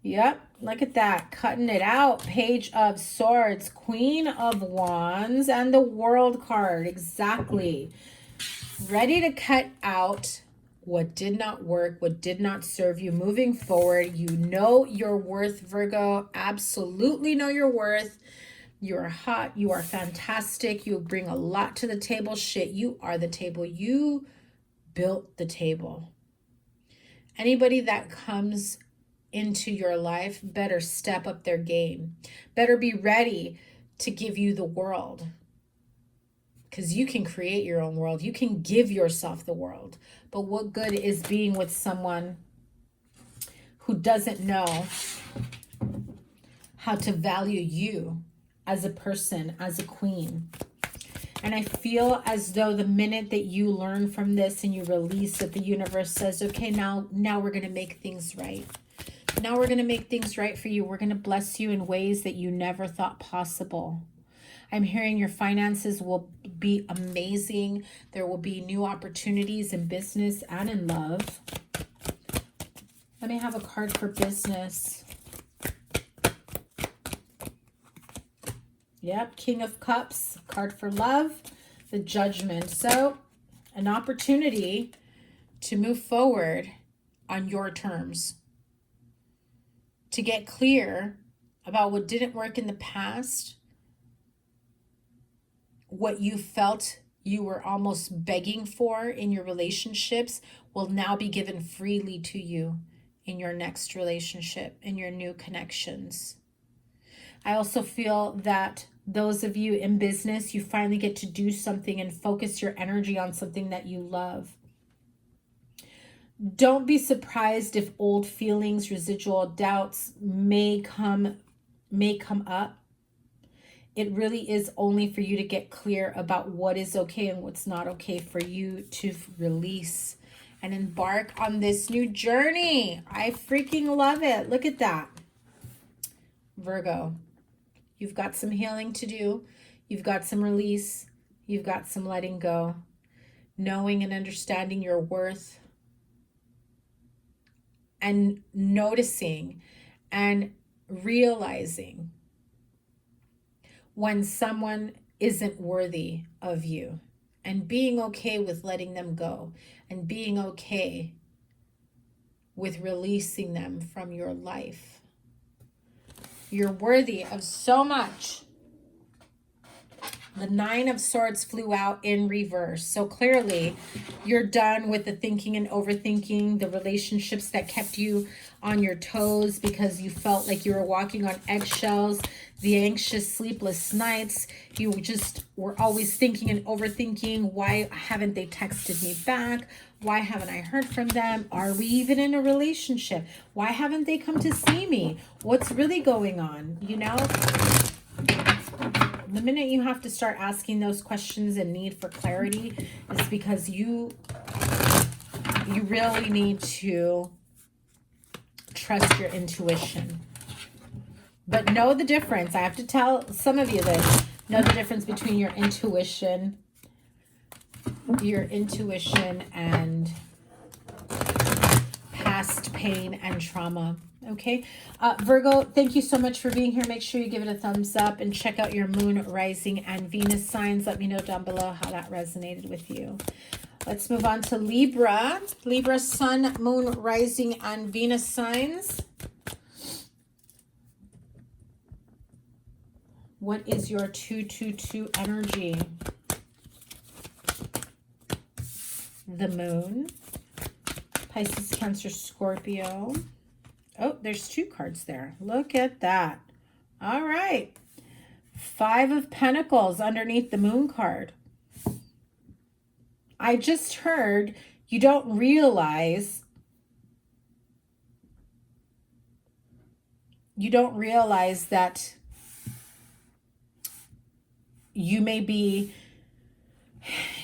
S1: Yep, look at that. Cutting it out. Page of Swords, Queen of Wands, and the World card. Exactly. Ready to cut out what did not work, what did not serve you. Moving forward, you know your worth, Virgo. Absolutely know your worth. You are hot. You are fantastic. You bring a lot to the table. Shit, you are the table. You built the table. Anybody that comes into your life better step up their game. Better be ready to give you the world. Because you can create your own world. You can give yourself the world. But what good is being with someone who doesn't know how to value you as a person, as a queen? And I feel as though the minute that you learn from this and you release it, the universe says, okay, now we're going to make things right. Now we're going to make things right for you. We're going to bless you in ways that you never thought possible. I'm hearing your finances will be amazing. There will be new opportunities in business and in love. Let me have a card for business. Yep, King of Cups, card for love, the Judgment. So, an opportunity to move forward on your terms. To get clear about what didn't work in the past, what you felt you were almost begging for in your relationships will now be given freely to you in your next relationship, in your new connections. I also feel that those of you in business, you finally get to do something and focus your energy on something that you love. Don't be surprised if old feelings, residual doubts may come up. It really is only for you to get clear about what is okay and what's not okay for you to release and embark on this new journey. I freaking love it. Look at that. Virgo, you've got some healing to do. You've got some release. You've got some letting go. Knowing and understanding your worth. And noticing and realizing when someone isn't worthy of you, and being okay with letting them go, and being okay with releasing them from your life. You're worthy of so much. The 9 of Swords flew out in reverse. So clearly you're done with the thinking and overthinking, the relationships that kept you on your toes because you felt like you were walking on eggshells, the anxious, sleepless nights. You just were always thinking and overthinking. Why haven't they texted me back? Why haven't I heard from them? Are we even in a relationship? Why haven't they come to see me? What's really going on? You know? The minute you have to start asking those questions and need for clarity is because you really need to trust your intuition. But know the difference. I have to tell some of you this. Know the difference between your intuition and past pain and trauma. Okay, Virgo, thank you so much for being here. Make sure you give it a thumbs up and check out your moon, rising, and Venus signs. Let me know down below how that resonated with you. Let's move on to Libra. Libra, sun, moon, rising, and Venus signs. What is your 222 energy? The moon, Pisces, Cancer, Scorpio. Oh, there's 2 cards there. Look at that. All right. 5 of Pentacles underneath the moon card. I just heard you don't realize that you may be,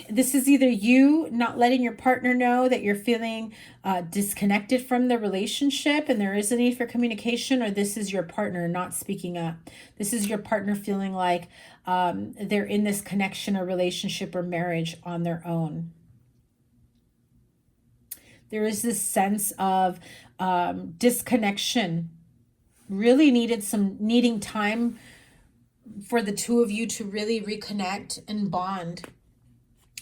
S1: this is either you not letting your partner know that you're feeling disconnected from the relationship and there is a need for communication, or this is your partner not speaking up. This is your partner feeling like they're in this connection or relationship or marriage on their own. There is this sense of disconnection, really needing time for the 2 of you to really reconnect and bond.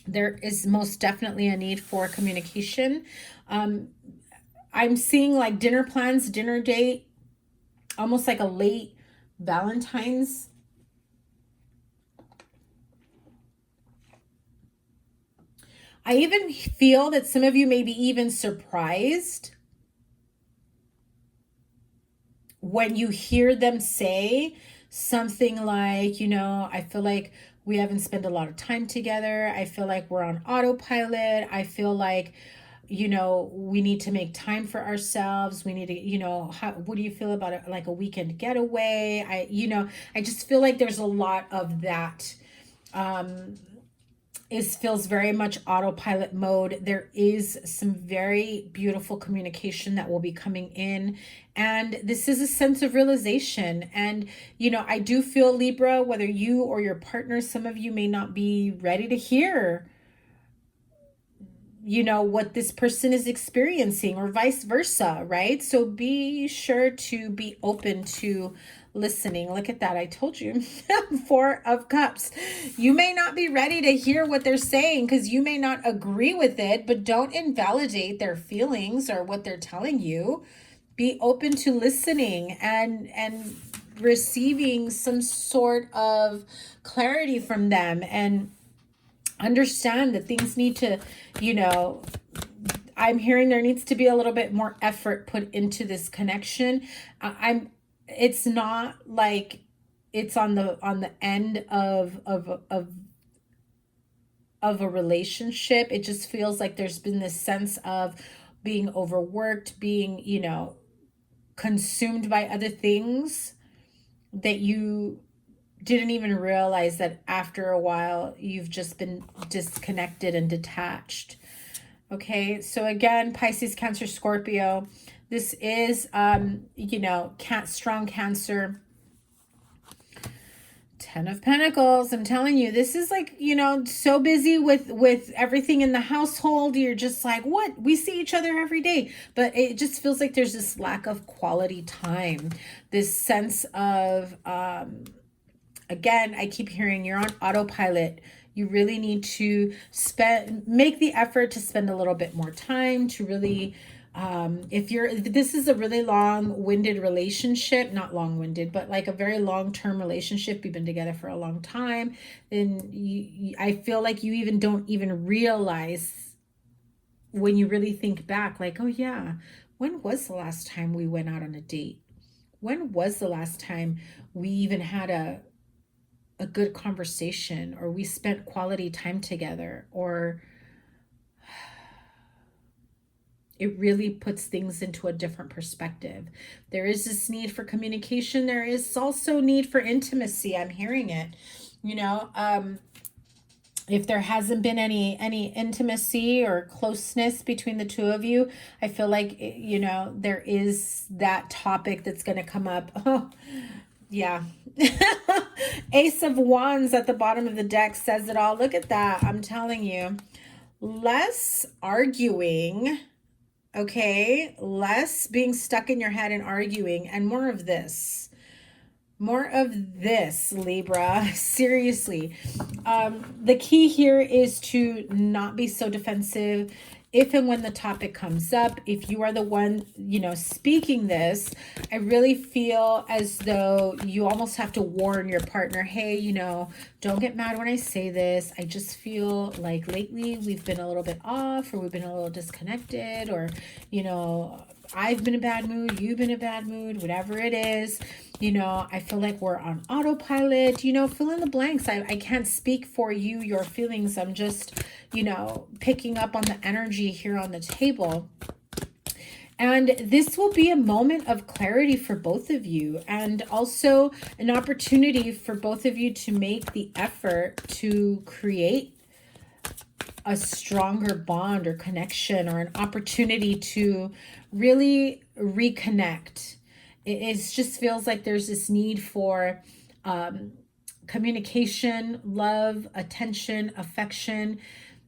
S1: There is most definitely a need for communication. I'm seeing like dinner plans, dinner date, almost like a late Valentine's. I even feel that some of you may be even surprised when you hear them say something like, you know, I feel like we haven't spent a lot of time together. I feel like we're on autopilot. I feel like, you know, we need to make time for ourselves. We need to, you know, what do you feel about it? Like a weekend getaway? I just feel like there's a lot of that. Feels very much autopilot mode. There is some very beautiful communication that will be coming in. And this is a sense of realization. And, you know, I do feel, Libra, whether you or your partner, some of you may not be ready to hear, you know, what this person is experiencing or vice versa, right? So be sure to be open to listening. Look at that. I told you. 4 of Cups. You may not be ready to hear what they're saying because you may not agree with it, but don't invalidate their feelings or what they're telling you. Be open to listening and receiving some sort of clarity from them, and understand that things need to, you know, I'm hearing there needs to be a little bit more effort put into this connection. It's not like it's on the end of a relationship. It just feels like there's been this sense of being overworked, being, you know, consumed by other things that you didn't even realize that after a while you've just been disconnected and detached. Okay, so again, Pisces, Cancer, Scorpio. This is, you know, strong Cancer. 10 of Pentacles. I'm telling you, this is like, you know, so busy with everything in the household. You're just like, what? We see each other every day. But it just feels like there's this lack of quality time. This sense of, again, I keep hearing you're on autopilot. You really need to make the effort to spend a little bit more time to really, if this is a really long-winded relationship, not long-winded, but like a very long-term relationship, you've been together for a long time, then I feel like you don't even realize when you really think back, like, oh yeah, when was the last time we went out on a date? When was the last time we even had a good conversation, or we spent quality time together? Or it really puts things into a different perspective. There is this need for communication. There is also need for intimacy. I'm hearing it, you know, if there hasn't been any intimacy or closeness between the 2 of you, I feel like, you know, there is that topic that's going to come up. Oh, yeah. Ace of Wands at the bottom of the deck says it all. Look at that. I'm telling you. Less arguing, okay? Less being stuck in your head and arguing, and more of this. More of this, Libra. Seriously. The key here is to not be so defensive. If and when the topic comes up, if you are the one, speaking this, I really feel as though you almost have to warn your partner, hey, don't get mad when I say this. I just feel like lately we've been a little bit off, or we've been a little disconnected, or, I've been in a bad mood, you've been in a bad mood, whatever it is. I feel like we're on autopilot, fill in the blanks. I can't speak for you, your feelings. I'm just, picking up on the energy here on the table. And this will be a moment of clarity for both of you, and also an opportunity for both of you to make the effort to create a stronger bond or connection, or an opportunity to really reconnect. It just feels like there's this need for communication, love, attention, affection.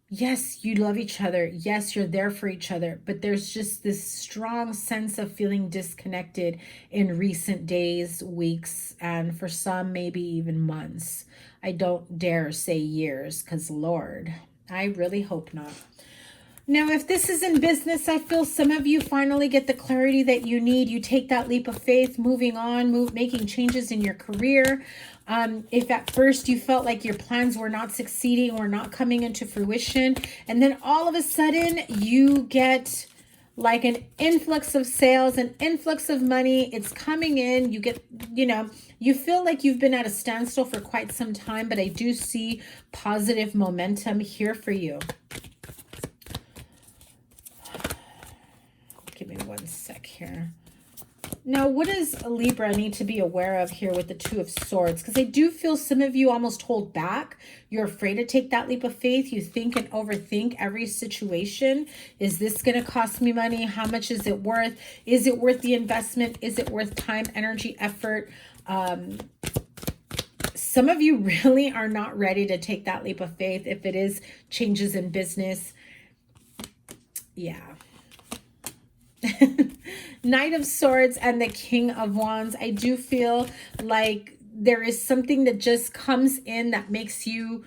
S1: Yes, you love each other. Yes, you're there for each other. But there's just this strong sense of feeling disconnected in recent days, weeks, and for some, maybe even months. I don't dare say years, because Lord, I really hope not. Now, if this is in business, I feel some of you finally get the clarity that you need. You take that leap of faith, moving on, making changes in your career. If at first you felt like your plans were not succeeding or not coming into fruition, and then all of a sudden you get like an influx of sales, an influx of money, it's coming in, you get, you feel like you've been at a standstill for quite some time, but I do see positive momentum here for you. Give me one sec here. Now, what does Libra need to be aware of here with the Two of Swords? Because I do feel some of you almost hold back. You're afraid to take that leap of faith. You think and overthink every situation. Is this going to cost me money? How much is it worth? Is it worth the investment? Is it worth time, energy, effort? Some of you really are not ready to take that leap of faith if it is changes in business. Yeah. Knight of Swords and the King of Wands. I do feel like there is something that just comes in that makes you,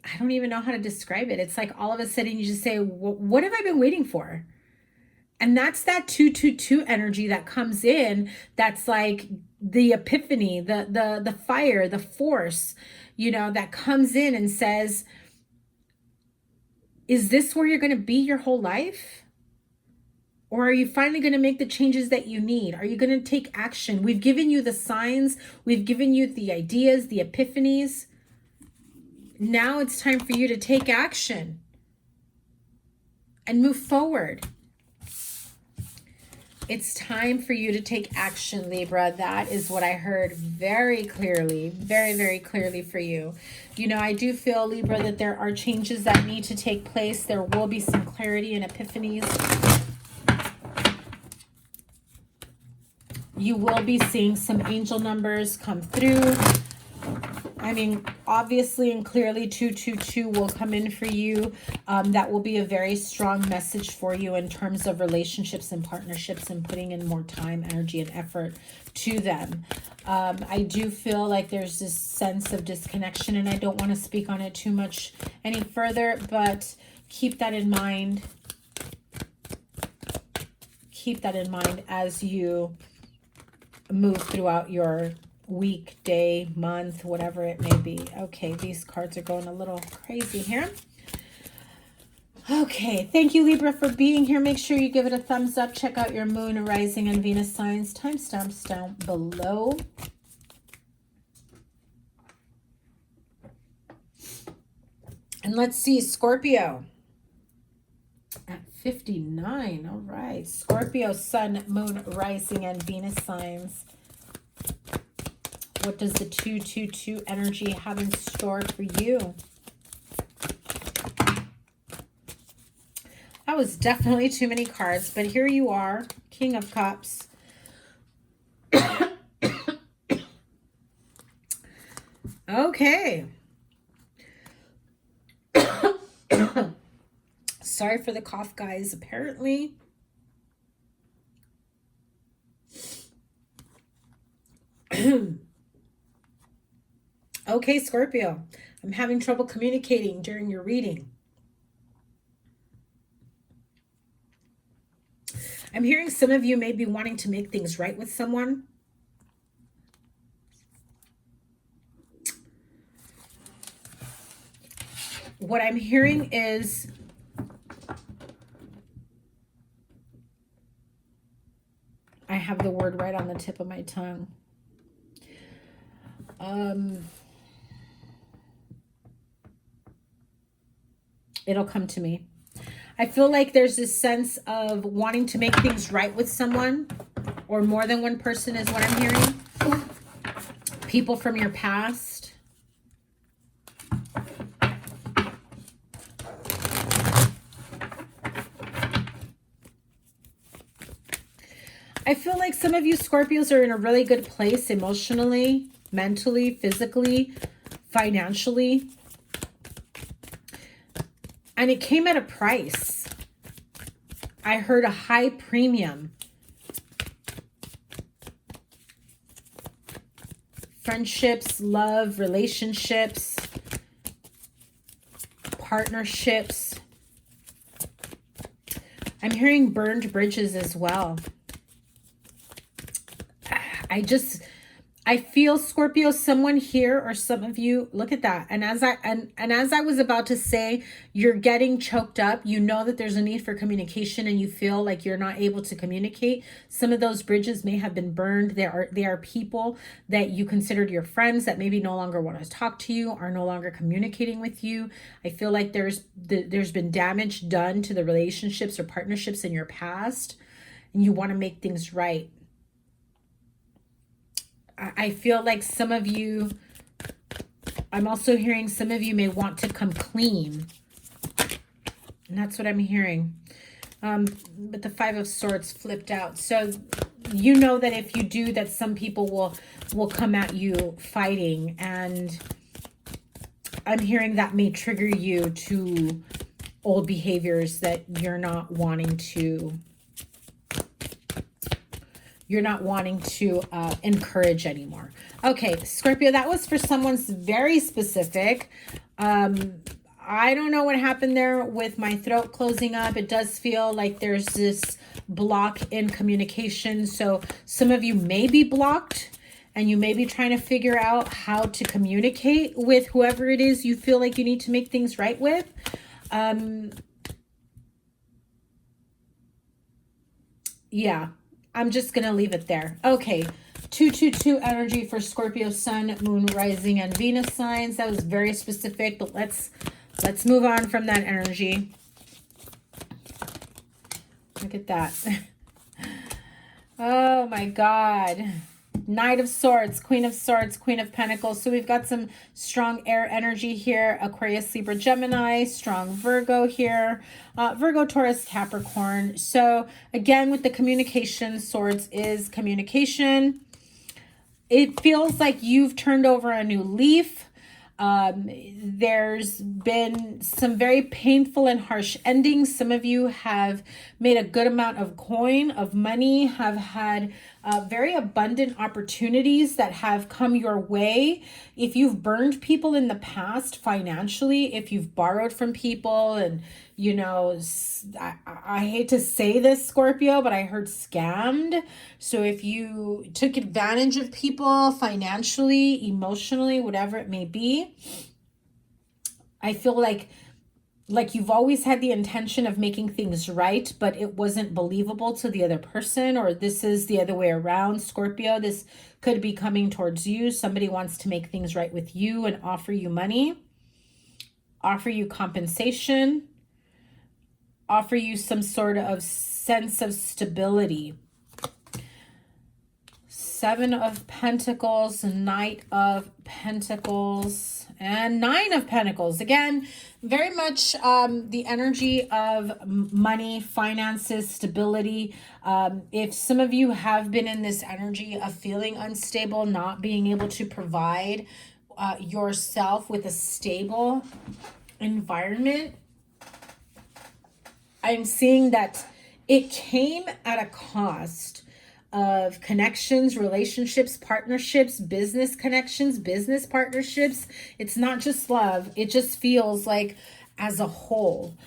S1: I don't even know how to describe it. It's like all of a sudden you just say, what have I been waiting for? And that's that 222 energy that comes in. That's like the epiphany, the fire, the force, that comes in and says, is this where you're going to be your whole life? Or are you finally going to make the changes that you need? Are you going to take action? We've given you the signs. We've given you the ideas, the epiphanies. Now it's time for you to take action and move forward. It's time for you to take action, Libra. That is what I heard very clearly, very, very clearly for you. I do feel, Libra, that there are changes that need to take place. There will be some clarity and epiphanies. You will be seeing some angel numbers come through. I mean, obviously and clearly 222 will come in for you. That will be a very strong message for you in terms of relationships and partnerships and putting in more time, energy, and effort to them. I do feel like there's this sense of disconnection, and I don't want to speak on it too much any further, but keep that in mind. Keep that in mind as you move throughout your week, day, month, whatever it may be. Okay, these cards are going a little crazy here. Okay, thank you, Libra, for being here. Make sure you give it a thumbs up. Check out your moon, rising, and Venus signs. Timestamps down below. And let's see, Scorpio at 59. All right, Scorpio, sun, moon, rising, and Venus signs. What does the 222 energy have in store for you? That was definitely too many cards, but here you are, King of Cups. Okay. Sorry for the cough, guys. Apparently. Okay, Scorpio. I'm having trouble communicating during your reading. I'm hearing some of you may be wanting to make things right with someone. What I'm hearing is I have the word right on the tip of my tongue. It'll come to me. I feel like there's this sense of wanting to make things right with someone, or more than one person is what I'm hearing. People from your past. I feel like some of you Scorpios are in a really good place emotionally, mentally, physically, financially. And it came at a price. I heard a high premium. Friendships, love, relationships, partnerships. I'm hearing burned bridges as well. I feel, Scorpio, someone here or some of you, look at that. And as I was about to say, you're getting choked up. You know that there's a need for communication and you feel like you're not able to communicate. Some of those bridges may have been burned. They are people that you considered your friends that maybe no longer want to talk to you, are no longer communicating with you. I feel like there's been damage done to the relationships or partnerships in your past, and you want to make things right. I feel like some of you, I'm also hearing some of you may want to come clean. And that's what I'm hearing. But the Five of Swords flipped out. So you know that if you do, that some people will come at you fighting. And I'm hearing that may trigger you to old behaviors that you're not wanting to encourage anymore. Okay, Scorpio, that was for someone's very specific. I don't know what happened there with my throat closing up. It does feel like there's this block in communication. So some of you may be blocked and you may be trying to figure out how to communicate with whoever it is you feel like you need to make things right with. Yeah. I'm just going to leave it there. Okay. 222 energy for Scorpio, Sun, Moon, Rising, and Venus signs. That was very specific, but let's move on from that energy. Look at that. Oh my God. Knight of Swords, Queen of Pentacles. So we've got some strong air energy here. Aquarius, Libra, Gemini, strong Virgo here. Virgo, Taurus, Capricorn. So again, with the communication, Swords is communication. It feels like you've turned over a new leaf. There's been some very painful and harsh endings. Some of you have made a good amount of coin, of money, have had very abundant opportunities that have come your way. If you've burned people in the past financially, if you've borrowed from people and, you know, I hate to say this, Scorpio, but I heard scammed. So if you took advantage of people financially, emotionally, whatever it may be, I feel like you've always had the intention of making things right, but it wasn't believable to the other person, or this is the other way around, Scorpio. This could be coming towards you. Somebody wants to make things right with you and offer you money, offer you compensation, offer you some sort of sense of stability. Seven of Pentacles, Knight of Pentacles, and Nine of Pentacles. Again, very much the energy of money, finances, stability. If some of you have been in this energy of feeling unstable, not being able to provide, yourself with a stable environment, I'm seeing that it came at a cost of connections, relationships, partnerships, business connections, business partnerships. It's not just love. It just feels like as a whole.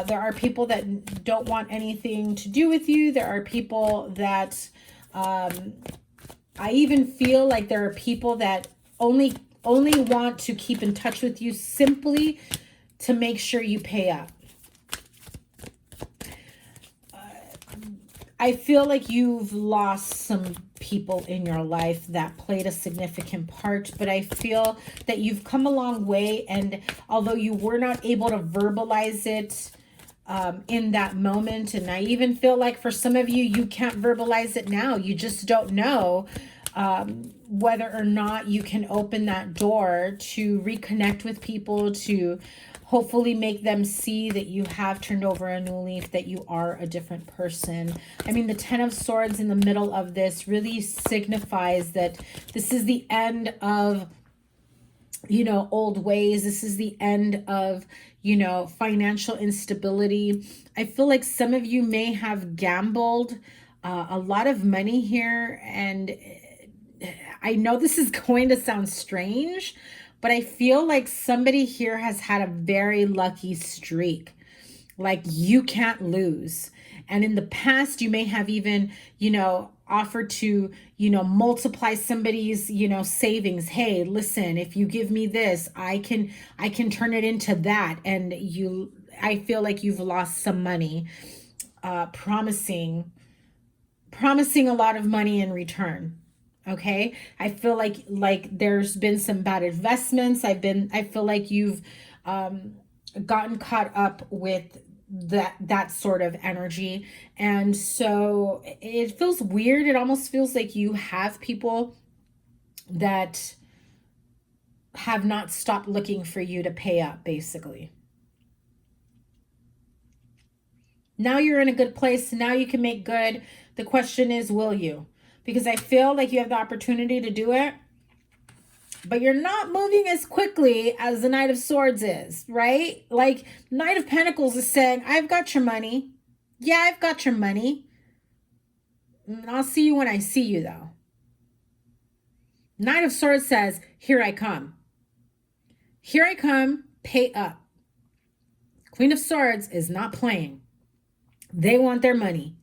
S1: There are people that don't want anything to do with you. There are people that, I even feel like there are people that only want to keep in touch with you simply to make sure you pay up. I feel like you've lost some people in your life that played a significant part, but I feel that you've come a long way, and although you were not able to verbalize it in that moment, and I even feel like for some of you, you can't verbalize it now. You just don't know whether or not you can open that door to reconnect with people, to hopefully make them see that you have turned over a new leaf, that you are a different person. I mean, the Ten of Swords in the middle of this really signifies that this is the end of, you know, old ways. This is the end of, you know, financial instability. I feel like some of you may have gambled a lot of money here, and I know this is going to sound strange, but I feel like somebody here has had a very lucky streak. Like, you can't lose. And in the past, you may have even, you know, offered to, you know, multiply somebody's, you know, savings. Hey, listen, if you give me this, I can turn it into that. And I feel like you've lost some money, promising a lot of money in return. Okay, I feel like there's been some bad investments. I feel like you've gotten caught up with that sort of energy, and so it feels weird. It almost feels like you have people that have not stopped looking for you to pay up, basically. Now you're in a good place. Now you can make good. The question is, will you? Because I feel like you have the opportunity to do it, but you're not moving as quickly as the Knight of Swords is, right? Like, Knight of Pentacles is saying, I've got your money. Yeah, I've got your money. I'll see you when I see you, though. Knight of Swords says, here I come. Here I come, pay up. Queen of Swords is not playing. They want their money.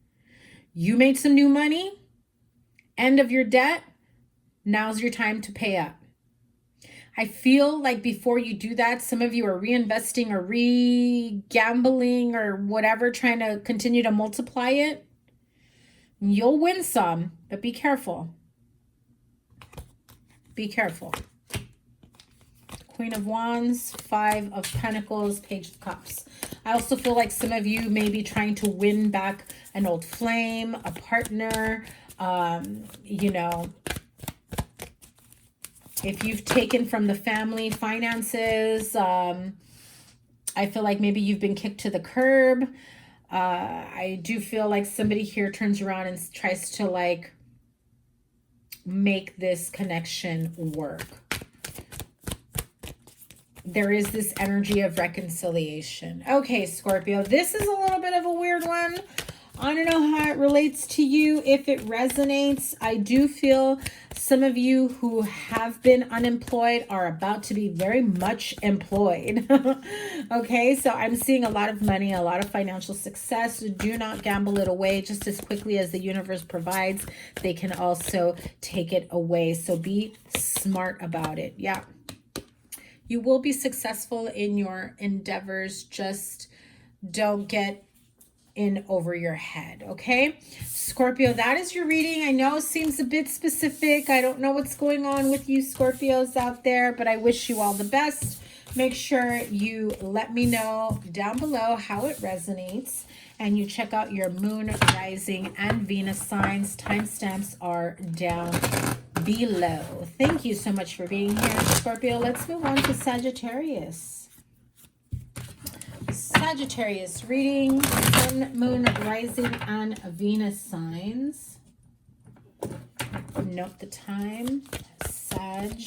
S1: You made some new money. End of your debt, now's your time to pay up. I feel like before you do that, some of you are reinvesting or re-gambling or whatever, trying to continue to multiply it. You'll win some, but be careful. Be careful. Queen of Wands, Five of Pentacles, Page of Cups. I also feel like some of you may be trying to win back an old flame, a partner. You know, if you've taken from the family finances, I feel like maybe you've been kicked to the curb. I do feel like somebody here turns around and tries to like make this connection work. There is this energy of reconciliation. Okay, Scorpio, this is a little bit of a weird one. I don't know how it relates to you, if it resonates. I do feel some of you who have been unemployed are about to be very much employed. Okay, so I'm seeing a lot of money, a lot of financial success. Do not gamble it away. Just as quickly as the universe provides, they can also take it away. So be smart about it. Yeah. You will be successful in your endeavors. Just don't get in over your head. Okay, Scorpio, that is your reading. I know it seems a bit specific. I don't know what's going on with you Scorpios out there, but I wish you all the best. Make sure you let me know down below how it resonates, and you check out your moon, rising, and Venus signs. Timestamps are down below. Thank you so much for being here, Scorpio. Let's move on to Sagittarius. Sagittarius reading, Sun, Moon, Rising, and Venus signs. Note the time, Sag.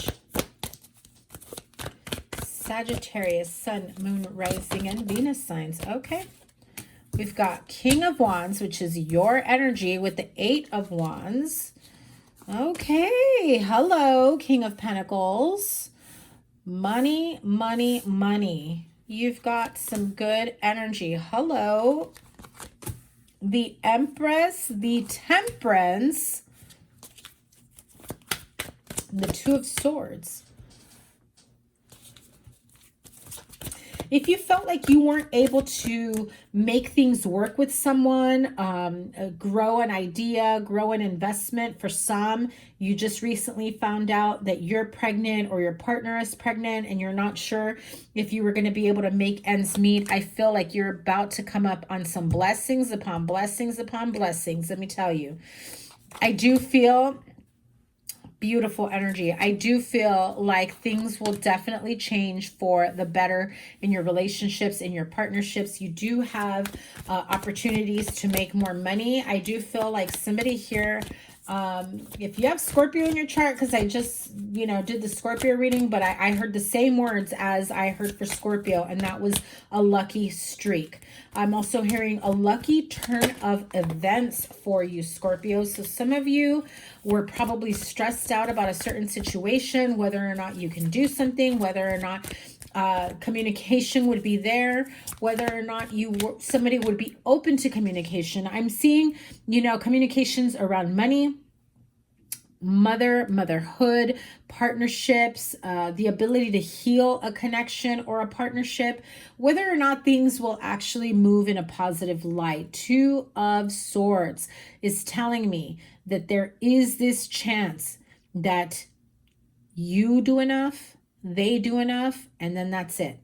S1: Sagittarius, Sun, Moon, Rising, and Venus signs. Okay. We've got King of Wands, which is your energy, with the 8 of Wands. Okay. Hello, King of Pentacles. Money, money, money. You've got some good energy. Hello. The Empress, the Temperance, the 2 of Swords. If you felt like you weren't able to make things work with someone, grow an idea, grow an investment, for some, you just recently found out that you're pregnant or your partner is pregnant and you're not sure if you were going to be able to make ends meet, I feel like you're about to come up on some blessings upon blessings upon blessings. Let me tell you, I do feel beautiful energy. I do feel like things will definitely change for the better in your relationships, in your partnerships. You do have opportunities to make more money. I do feel like somebody here, if you have Scorpio in your chart, because I just, you know, did the Scorpio reading, but I heard the same words as I heard for Scorpio, and that was a lucky streak. I'm also hearing a lucky turn of events for you, Scorpio. So some of you were probably stressed out about a certain situation, whether or not you can do something, whether or not communication would be there, whether or not somebody would be open to communication. I'm seeing, you know, communications around money, motherhood, partnerships, the ability to heal a connection or a partnership, whether or not things will actually move in a positive light. 2 of Swords is telling me that there is this chance that you do enough, they do enough, and then that's it.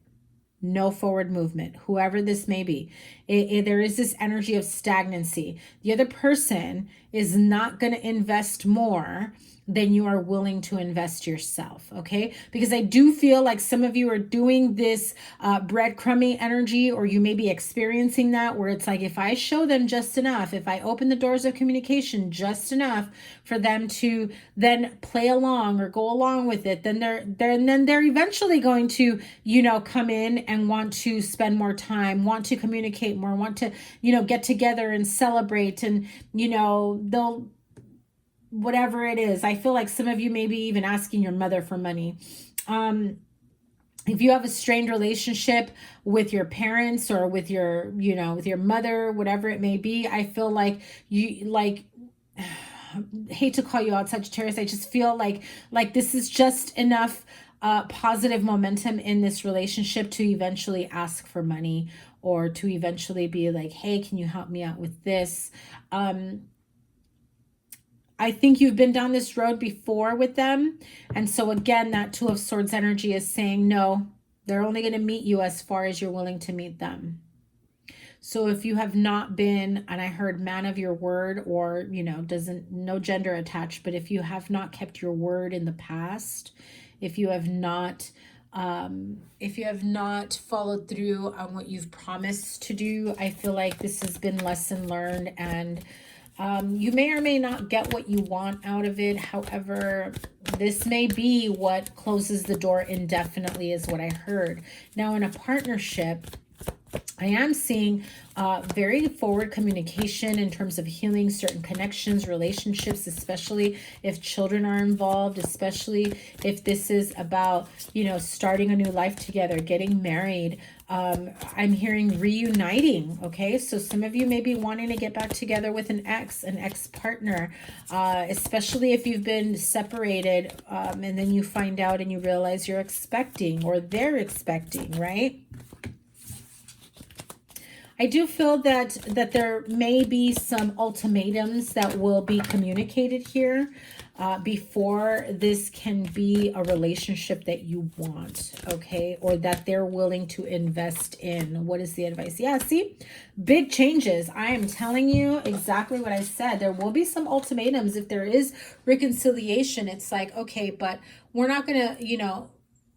S1: No forward movement, whoever this may be. There is this energy of stagnancy. The other person is not going to invest more than you are willing to invest yourself, okay? Because I do feel like some of you are doing this breadcrumbing energy, or you may be experiencing that, where it's like, if I show them just enough, if I open the doors of communication just enough for them to then play along or go along with it, then they're eventually going to, you know, come in and want to spend more time, want to communicate more, want to, you know, get together and celebrate, and, you know, they'll, whatever it is. I feel like some of you may be even asking your mother for money. If you have a strained relationship with your parents or with your, you know, with your mother, whatever it may be, I feel like you, like, hate to call you out, Sagittarius, I just feel like this is just enough positive momentum in this relationship to eventually ask for money, or to eventually be like, hey, can you help me out with this? I think you've been down this road before with them. And so again, that 2 of Swords energy is saying, no, they're only going to meet you as far as you're willing to meet them. So if you have not been, and I heard man of your word, or, you know, no gender attached, but if you have not kept your word in the past, if you have not followed through on what you've promised to do, I feel like this has been lesson learned, and you may or may not get what you want out of it. However, this may be what closes the door indefinitely, is what I heard. Now, in a partnership, I am seeing very forward communication in terms of healing certain connections, relationships, especially if children are involved, especially if this is about, you know, starting a new life together, getting married. I'm hearing reuniting, okay? So some of you may be wanting to get back together with an ex-partner, especially if you've been separated, and then you find out and you realize you're expecting, or they're expecting, right? I do feel that there may be some ultimatums that will be communicated here before this can be a relationship that you want, okay? Or that they're willing to invest in. What is the advice? Yeah, see? Big changes. I am telling you exactly what I said. There will be some ultimatums. If there is reconciliation, it's like, okay, but we're not going to, you know,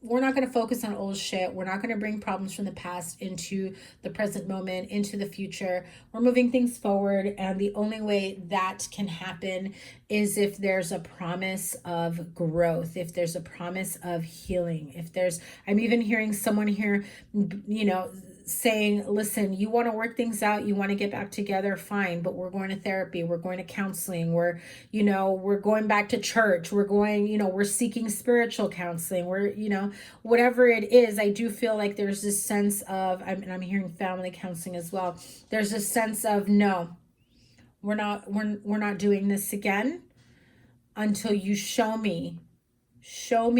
S1: we're not going to focus on old shit. We're not going to bring problems from the past into the present moment, into the future. We're moving things forward. And the only way that can happen is if there's a promise of growth, if there's a promise of healing, if there's, I'm even hearing someone here, you know, saying, listen, you want to work things out, you want to get back together, fine, but we're going to therapy, we're going to counseling, we're, you know, we're going back to church, we're going, you know, we're seeking spiritual counseling, we're, you know, whatever it is. I do feel like there's this sense of, and I'm hearing family counseling as well, there's a sense of, no, we're not doing this again until you show me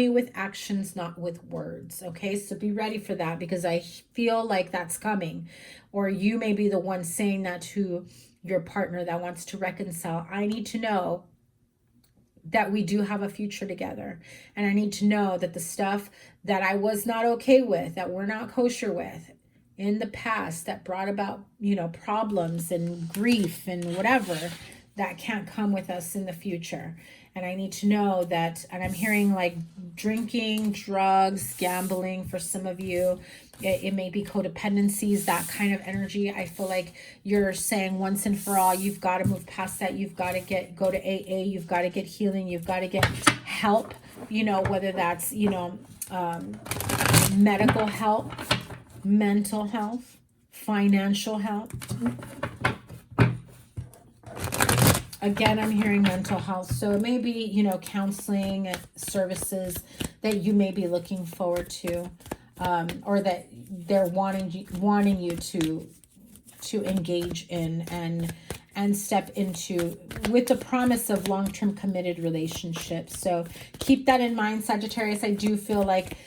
S1: with actions, not with words. Okay, so be ready for that, because I feel like that's coming. Or you may be the one saying that to your partner that wants to reconcile. I need to know that we do have a future together, and I need to know that the stuff that I was not okay with, that we're not kosher with in the past, that brought about, you know, problems and grief and whatever, that can't come with us in the future. And I need to know that, and I'm hearing like drinking, drugs, gambling for some of you. It may be codependencies, that kind of energy. I feel like you're saying once and for all, you've got to move past that. You've got to go to AA. You've got to get healing. You've got to get help, you know, whether that's, you know, medical help, mental health, financial help. Again, I'm hearing mental health. So it may be, you know, counseling services that you may be looking forward to, or that they're wanting you to engage in and step into, with the promise of long-term committed relationships. So keep that in mind, Sagittarius. I do feel like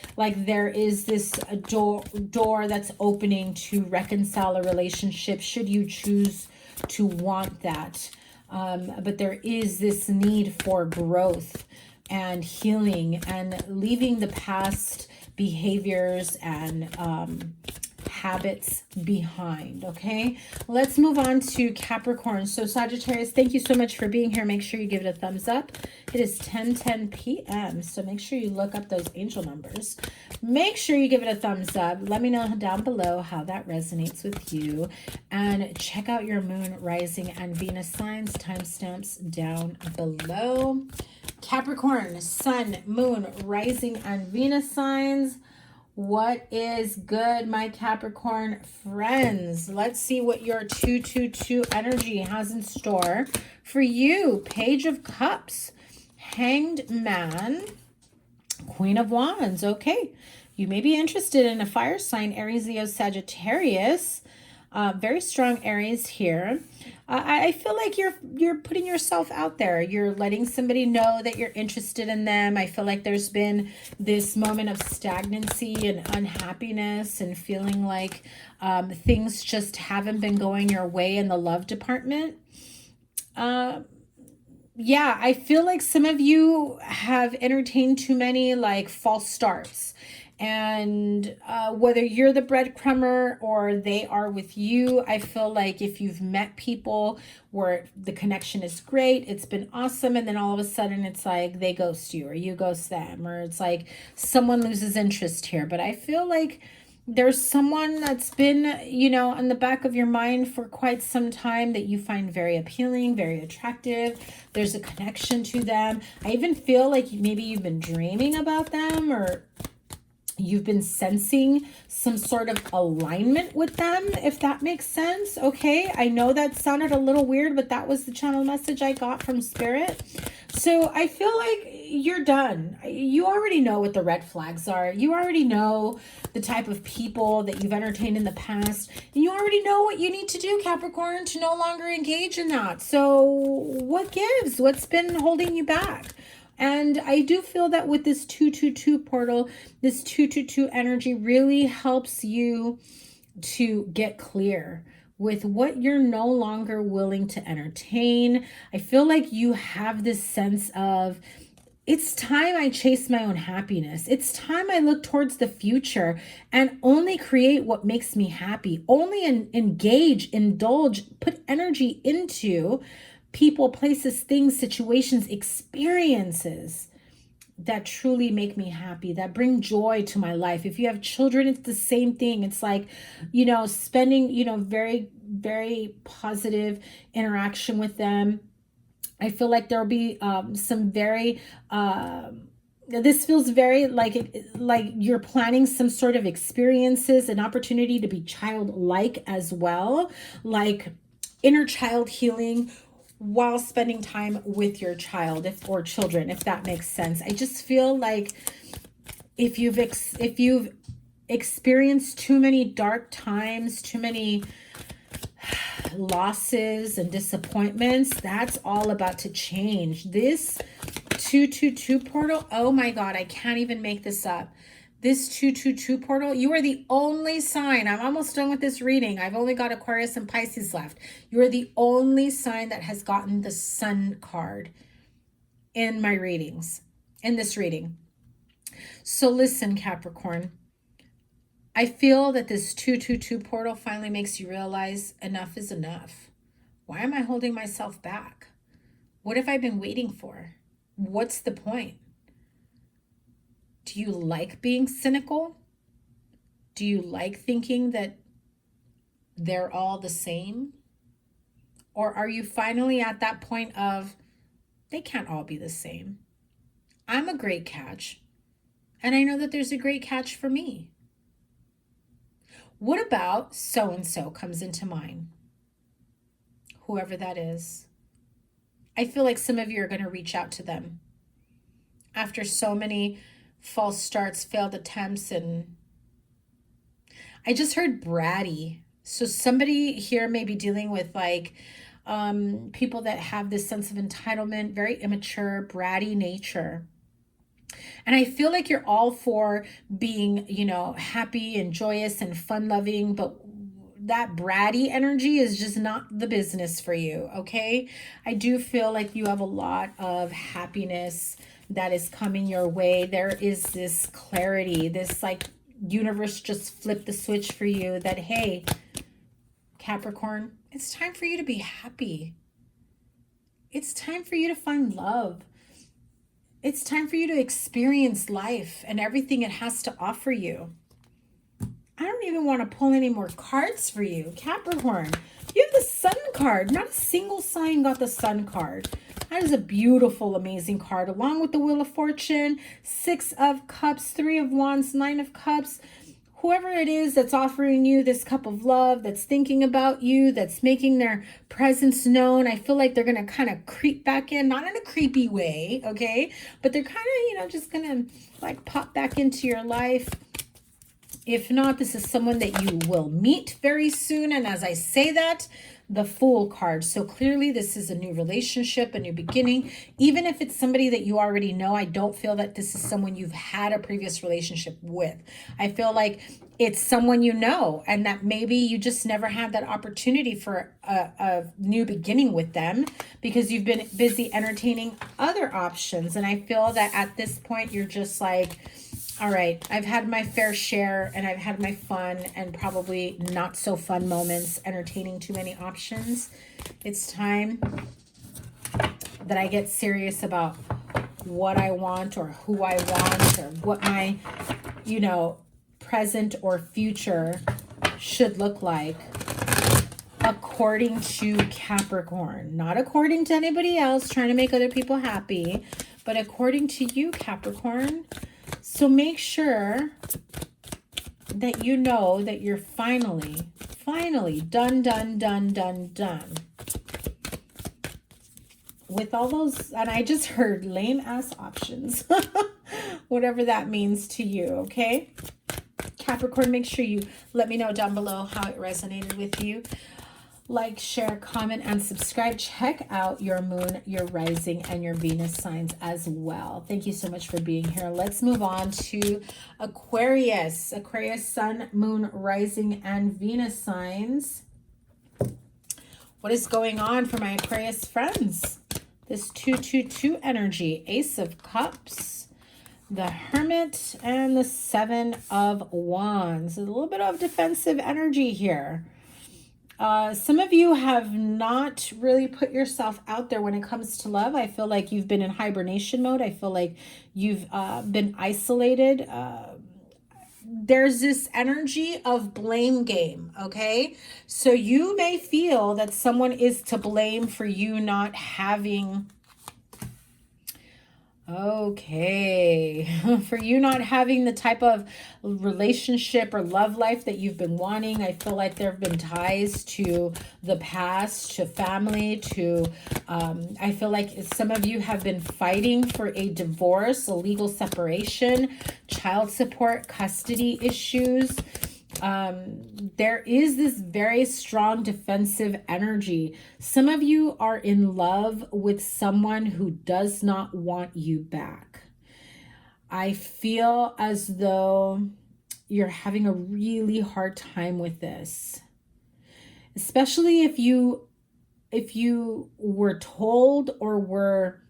S1: there is this door that's opening to reconcile a relationship, should you choose to want that. But there is this need for growth and healing and leaving the past behaviors and habits behind. Okay, let's move on to Capricorn. So Sagittarius, thank you so much for being here. Make sure you give it a thumbs up. It is 10:10 p.m. so make sure you look up those angel numbers. Make sure you give it a thumbs up. Let me know down below how that resonates with you, and check out your moon, rising, and Venus signs, timestamps down below. Capricorn, sun, moon, rising, and Venus signs. What is good, my Capricorn friends? Let's see what your 222 energy has in store for you. Page of Cups, Hanged Man, Queen of Wands. Okay, you may be interested in a fire sign, Aries, Leo, Sagittarius. Very strong Aries here. I feel like you're putting yourself out there. You're letting somebody know that you're interested in them. I feel like there's been this moment of stagnancy and unhappiness and feeling like things just haven't been going your way in the love department. Yeah, I feel like some of you have entertained too many like false starts. And whether you're the breadcrumber or they are with you, I feel like if you've met people where the connection is great, it's been awesome, and then all of a sudden it's like they ghost you or you ghost them, or it's like someone loses interest here. But I feel like there's someone that's been, you know, in the back of your mind for quite some time that you find very appealing, very attractive. There's a connection to them. I even feel like maybe you've been dreaming about them, or you've been sensing some sort of alignment with them, if that makes sense. Okay, I know that sounded a little weird, but that was the channel message I got from Spirit. So I feel like you're done. You already know what the red flags are. You already know the type of people that you've entertained in the past. And you already know what you need to do, Capricorn, to no longer engage in that. So what gives? What's been holding you back? And I do feel that with this 222 portal, this 222 energy really helps you to get clear with what you're no longer willing to entertain. I feel like you have this sense of, it's time I chase my own happiness. It's time I look towards the future and only create what makes me happy. Only engage, indulge, put energy into people, places, things, situations, experiences that truly make me happy, that bring joy to my life. If you have children, it's the same thing. It's like, you know, spending, you know, very, very positive interaction with them. I feel like there'll be some very this feels very like you're planning some sort of experiences, an opportunity to be childlike as well, like inner child healing while spending time with your child or children, if that makes sense. I just feel like if you've experienced too many dark times, too many losses and disappointments, that's all about to change. This 222 portal, oh my God, I can't even make this up. This 222 portal, you are the only sign. I'm almost done with this reading. I've only got Aquarius and Pisces left. You are the only sign that has gotten the Sun card in my readings, in this reading. So listen, Capricorn, I feel that this 222 portal finally makes you realize enough is enough. Why am I holding myself back? What have I been waiting for? What's the point? Do you like being cynical? Do you like thinking that they're all the same? Or are you finally at that point of, they can't all be the same? I'm a great catch, and I know that there's a great catch for me. What about so-and-so comes into mind? Whoever that is. I feel like some of you are going to reach out to them after so many false starts, failed attempts, and I just heard bratty. So somebody here may be dealing with like people that have this sense of entitlement, very immature, bratty nature. And I feel like you're all for being, you know, happy and joyous and fun-loving, but that bratty energy is just not the business for you, okay? I do feel like you have a lot of happiness that is coming your way. There is this clarity, this like universe just flipped the switch for you that, hey, Capricorn, it's time for you to be happy. It's time for you to find love. It's time for you to experience life and everything it has to offer you. I don't even want to pull any more cards for you, Capricorn. You have the Sun card. Not a single sign got the Sun card. That is a beautiful, amazing card, along with the Wheel of Fortune, 6 of Cups, 3 of Wands, 9 of Cups. Whoever it is that's offering you this cup of love, that's thinking about you, that's making their presence known, I feel like they're going to kind of creep back in, not in a creepy way, okay? But they're kind of, you know, just going to like pop back into your life. If not, this is someone that you will meet very soon. And as I say that, the Fool card. So clearly this is a new relationship, a new beginning. Even if it's somebody that you already know, I don't feel that this is someone you've had a previous relationship with. I feel like it's someone you know, and that maybe you just never had that opportunity for a new beginning with them because you've been busy entertaining other options. And I feel that at this point, you're just like, all right, I've had my fair share and I've had my fun and probably not so fun moments entertaining too many options. It's time that I get serious about what I want or who I want or what my, you know, present or future should look like according to Capricorn. Not according to anybody else trying to make other people happy, but according to you, Capricorn. So make sure that you know that you're finally done with all those, and I just heard lame ass options, whatever that means to you, okay? Capricorn, make sure you let me know down below how it resonated with you. Like, share, comment, and subscribe. Check out your moon, your rising, and your Venus signs as well. Thank you so much for being here. Let's move on to Aquarius. Aquarius, sun, moon, rising, and Venus signs. What is going on for my Aquarius friends? This 222 energy, Ace of Cups, the Hermit, and the 7 of Wands. A little bit of defensive energy here. Some of you have not really put yourself out there when it comes to love. I feel like you've been in hibernation mode. I feel like you've been isolated. there's this energy of blame game, okay? So you may feel that someone is to blame for you not having, okay, for you not having the type of relationship or love life that you've been wanting. I feel like there have been ties to the past, to family, to, I feel like some of you have been fighting for a divorce, a legal separation, child support, custody issues. There is this very strong defensive energy. Some of you are in love with someone who does not want you back. I feel as though you're having a really hard time with this, especially if you were told, or were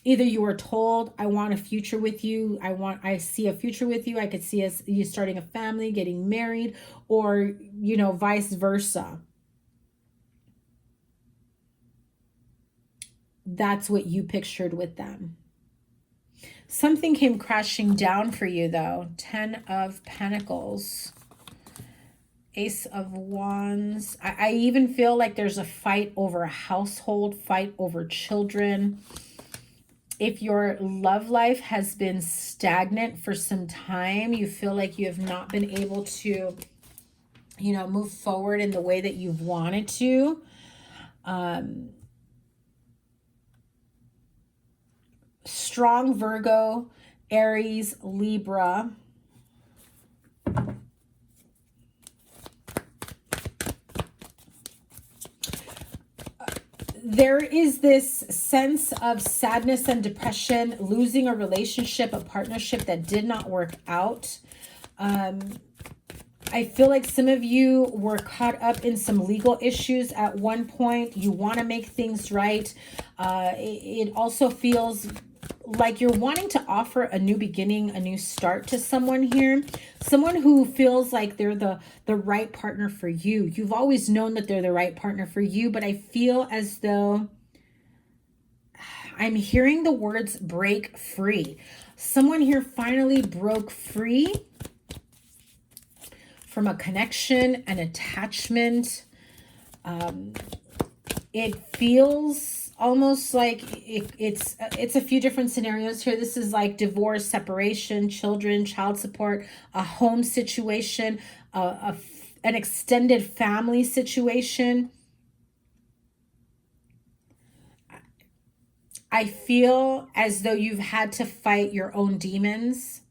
S1: either you were told, I want a future with you. I see a future with you. I could see you starting a family, getting married, or, you know, vice versa. That's what you pictured with them. Something came crashing down for you though. 10 of Pentacles. Ace of Wands. I even feel like there's a fight over a household, fight over children. If your love life has been stagnant for some time, you feel like you have not been able to, you know, move forward in the way that you've wanted to. Strong Virgo, Aries, Libra. There is this sense of sadness and depression, losing a relationship, a partnership that did not work out. I feel like some of you were caught up in some legal issues at one point. You want to make things right. It also feels like you're wanting to offer a new beginning, a new start to someone here. Someone who feels like they're the right partner for you. You've always known that they're the right partner for you, but I feel as though I'm hearing the words break free. Someone here finally broke free from a connection, an attachment. It feels almost like it's a few different scenarios here. This is like divorce, separation, children, child support, a home situation, an extended family situation. I feel as though you've had to fight your own demons.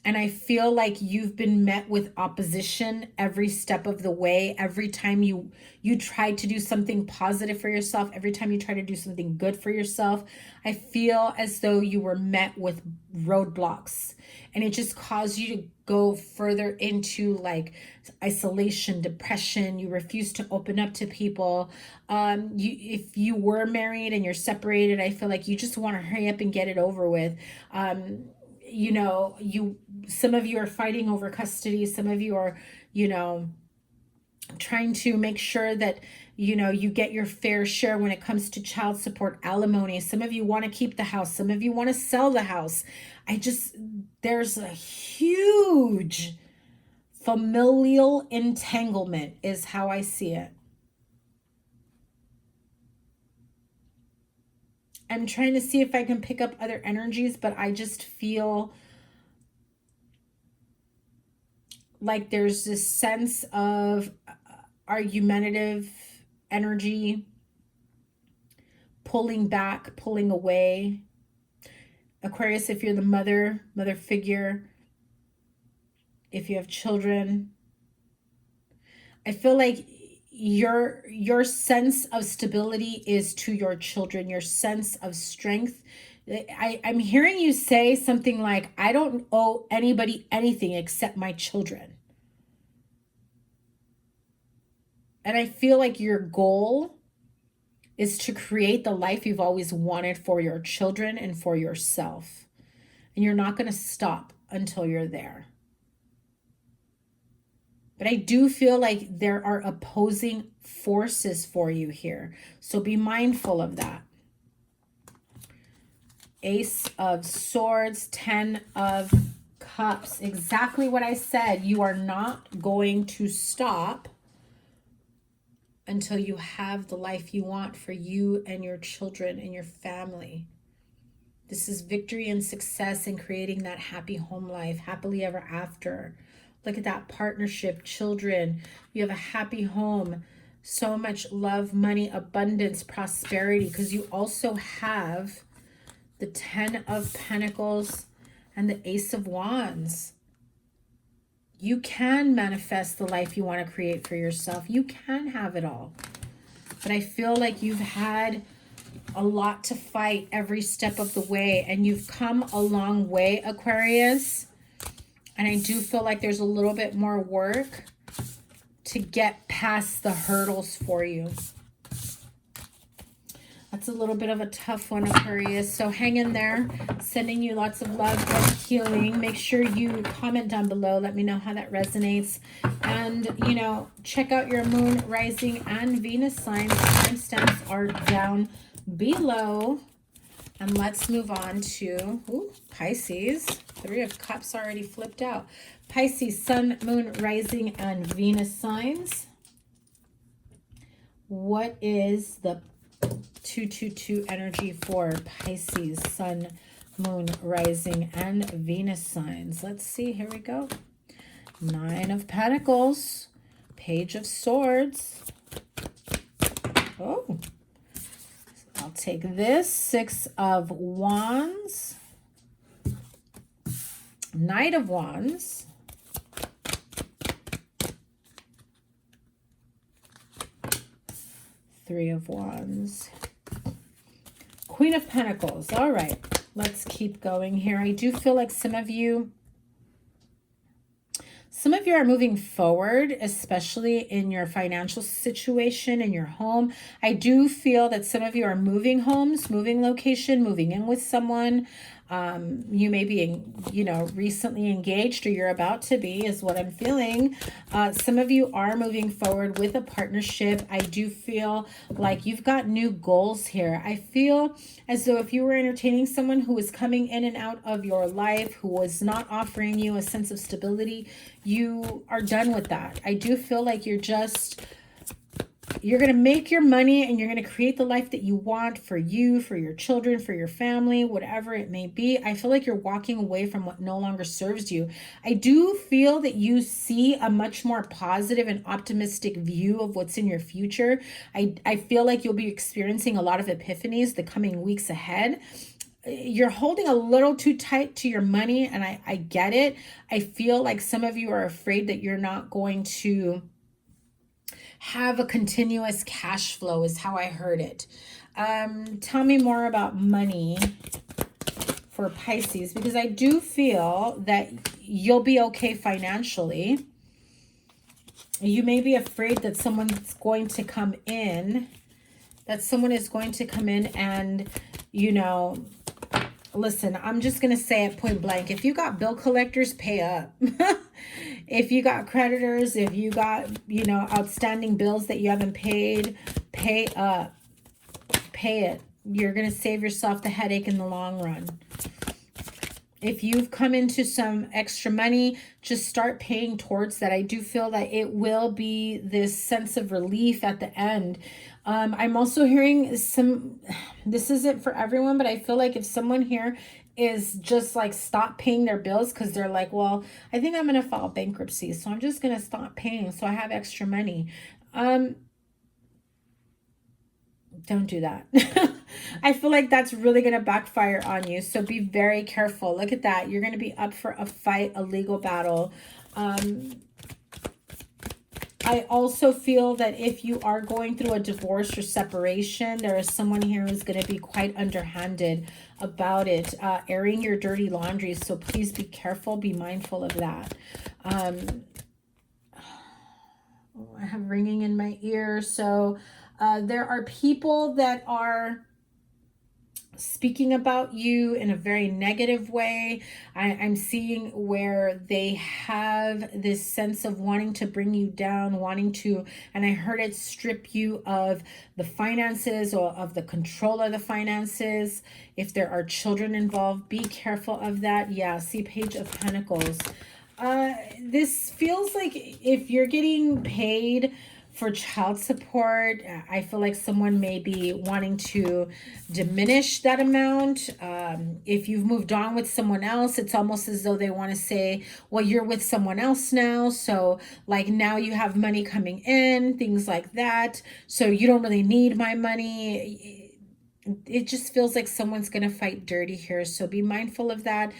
S1: And I feel like you've been met with opposition every step of the way. Every time you tried to do something positive for yourself, every time you try to do something good for yourself, I feel as though you were met with roadblocks. And it just caused you to go further into like isolation, depression. You refuse to open up to people. If you were married and you're separated, I feel like you just want to hurry up and get it over with. You know, some of you are fighting over custody. Some of you are, you know, trying to make sure that, you know, you get your fair share when it comes to child support, alimony. Some of you want to keep the house. Some of you want to sell the house. There's a huge familial entanglement is how I see it. I'm trying to see if I can pick up other energies, but I just feel like there's this sense of argumentative energy, pulling back, pulling away. Aquarius, if you're the mother figure, if you have children, I feel like your sense of stability is to your children, your sense of strength. I'm hearing you say something like, I don't owe anybody anything except my children. And I feel like your goal is to create the life you've always wanted for your children and for yourself. And you're not going to stop until you're there. But I do feel like there are opposing forces for you here. So be mindful of that. Ace of Swords, 10 of Cups. Exactly what I said. You are not going to stop until you have the life you want for you and your children and your family. This is victory and success in creating that happy home life, happily ever after. Look at that partnership, children. You have a happy home, so much love, money, abundance, prosperity, because you also have the 10 of Pentacles and the Ace of Wands. You can manifest the life you want to create for yourself. You can have it all. But I feel like you've had a lot to fight every step of the way, and you've come a long way, Aquarius. And I do feel like there's a little bit more work to get past the hurdles for you. That's a little bit of a tough one, Aquarius. So hang in there. Sending you lots of love and healing. Make sure you comment down below. Let me know how that resonates. And, you know, check out your moon, rising, and Venus signs. Timestamps are down below. And let's move on to Pisces. 3 of Cups already flipped out. Pisces, Sun, Moon, Rising, and Venus signs. What is the 222 energy for Pisces, Sun, Moon, Rising, and Venus signs? Let's see. Here we go. 9 of Pentacles. Page of Swords. Oh. I'll take this. 6 of Wands. Knight of Wands. Three of Wands. Queen of Pentacles. All right, let's keep going here. I do feel like some of you are moving forward, especially in your financial situation, in your home. I do feel that some of you are moving homes, moving location, moving in with someone. You may be, you know, recently engaged, or you're about to be, is what I'm feeling. Some of you are moving forward with a partnership. I do feel like you've got new goals here. I feel as though if you were entertaining someone who was coming in and out of your life, who was not offering you a sense of stability, you are done with that. I do feel like you're going to make your money and you're going to create the life that you want for you, for your children, for your family, whatever it may be. I feel like you're walking away from what no longer serves you. I do feel that you see a much more positive and optimistic view of what's in your future. I feel like you'll be experiencing a lot of epiphanies the coming weeks ahead. You're holding a little too tight to your money, and I get it. I feel like some of you are afraid that you're not going to have a continuous cash flow, is how I heard it. Tell me more about money for Pisces, because I do feel that you'll be okay financially. You may be afraid that someone's going to come in, and, you know, listen, I'm just going to say it point blank. If you got bill collectors, pay up. If you got creditors, if you got, you know, outstanding bills that you haven't paid, pay up. Pay it. You're going to save yourself the headache in the long run. If you've come into some extra money, just start paying towards that. I do feel that it will be this sense of relief at the end. I'm also hearing this isn't for everyone, but I feel like if someone here is just like stop paying their bills because they're like, well, I think I'm going to file bankruptcy, so I'm just going to stop paying so I have extra money. Don't do that. I feel like that's really going to backfire on you. So be very careful. Look at that. You're going to be up for a fight, a legal battle. I also feel that if you are going through a divorce or separation, there is someone here who's going to be quite underhanded about it, airing your dirty laundry. So please be careful, be mindful of that. I have ringing in my ear. So there are people that are speaking about you in a very negative way. I'm seeing where they have this sense of wanting to bring you down, wanting to, and I heard it, strip you of the finances or of the control of the finances. If there are children involved, be careful of that. Yeah, see Page of Pentacles. This feels like if you're getting paid for child support, I feel like someone may be wanting to diminish that amount. If you've moved on with someone else, it's almost as though they want to say, well, you're with someone else now. So like now you have money coming in, things like that. So you don't really need my money. It just feels like someone's going to fight dirty here. So be mindful of that.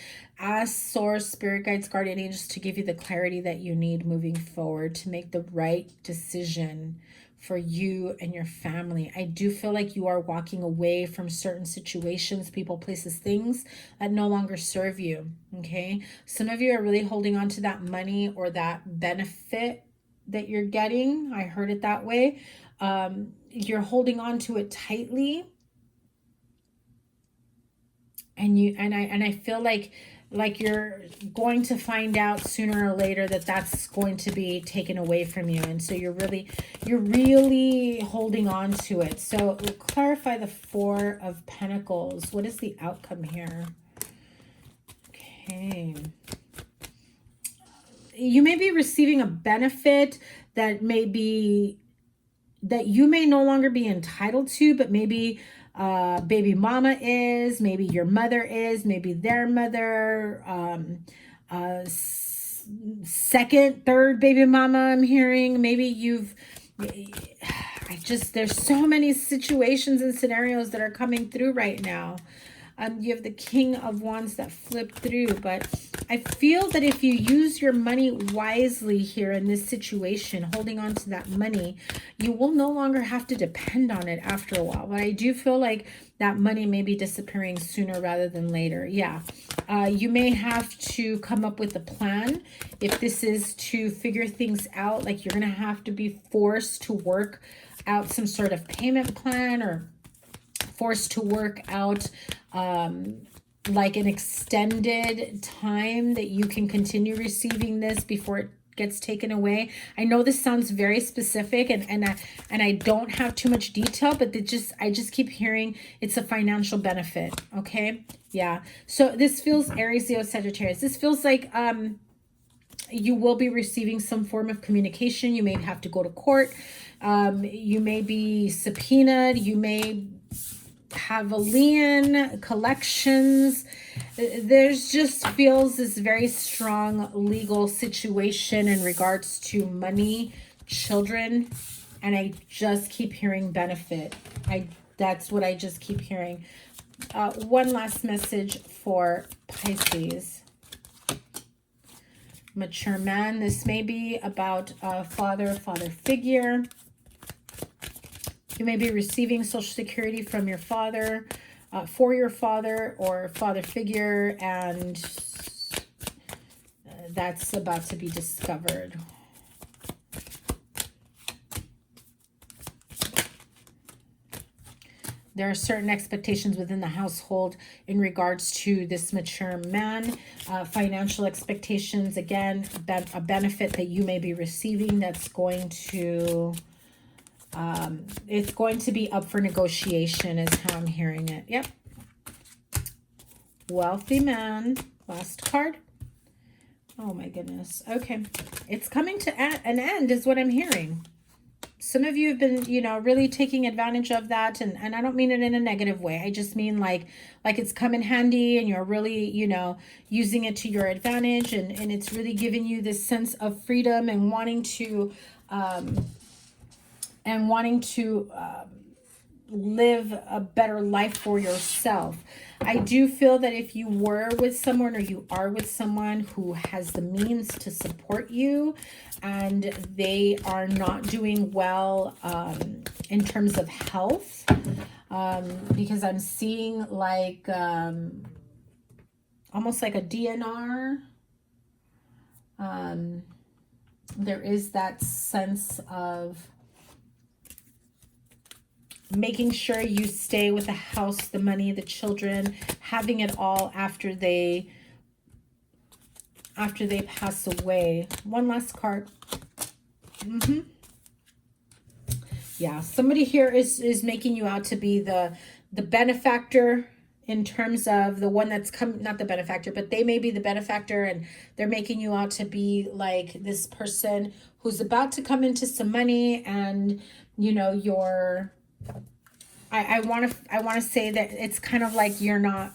S1: Ask Source, Spirit Guides, Guardian Angels to give you the clarity that you need moving forward to make the right decision for you and your family. I do feel like you are walking away from certain situations, people, places, things that no longer serve you, okay? Some of you are really holding on to that money or that benefit that you're getting. I heard it that way. You're holding on to it tightly. And I feel like you're going to find out sooner or later that that's going to be taken away from you, and so you're really holding on to it. So we'll clarify the Four of Pentacles. What is the outcome here? Okay, you may be receiving a benefit that you may no longer be entitled to, but maybe baby mama is, maybe your mother is, maybe their mother, second, third baby mama I'm hearing. Maybe there's so many situations and scenarios that are coming through right now. You have the King of Wands that flipped through, but I feel that if you use your money wisely here in this situation, holding on to that money, you will no longer have to depend on it after a while. But I do feel like that money may be disappearing sooner rather than later. Yeah, you may have to come up with a plan. If this is to figure things out, like you're going to have to be forced to work out some sort of payment plan, or forced to work out like an extended time that you can continue receiving this before it gets taken away. I know this sounds very specific, and I don't have too much detail, but I just keep hearing it's a financial benefit. Okay, yeah. So this feels Aries, Leo, Sagittarius. This feels like you will be receiving some form of communication. You may have to go to court. You may be subpoenaed. You may have a lien, collections. There's just feels this very strong legal situation in regards to money, children, and I just keep hearing benefit. That's what I just keep hearing. One last message for Pisces. Mature man. This may be about a father figure. You may be receiving Social Security from your father, for your father or father figure, and that's about to be discovered. There are certain expectations within the household in regards to this mature man. Financial expectations, again, a benefit that you may be receiving that's going to... it's going to be up for negotiation is how I'm hearing it. Yep. Wealthy man. Last card. Oh my goodness. Okay. It's coming to an end is what I'm hearing. Some of you have been, really taking advantage of that. And I don't mean it in a negative way. I just mean like it's come in handy and you're really, using it to your advantage. And it's really giving you this sense of freedom and wanting to... live a better life for yourself. I do feel that if you were with someone or you are with someone who has the means to support you and they are not doing well in terms of health, because I'm seeing like almost like a DNR. There is that sense of making sure you stay with the house, the money, the children, having it all after they pass away. One last card. Yeah, somebody here is making you out to be the benefactor, in terms of the one that's come, not the benefactor, but they may be the benefactor, and they're making you out to be like this person who's about to come into some money, and you know, you're, I want to say that it's kind of like you're not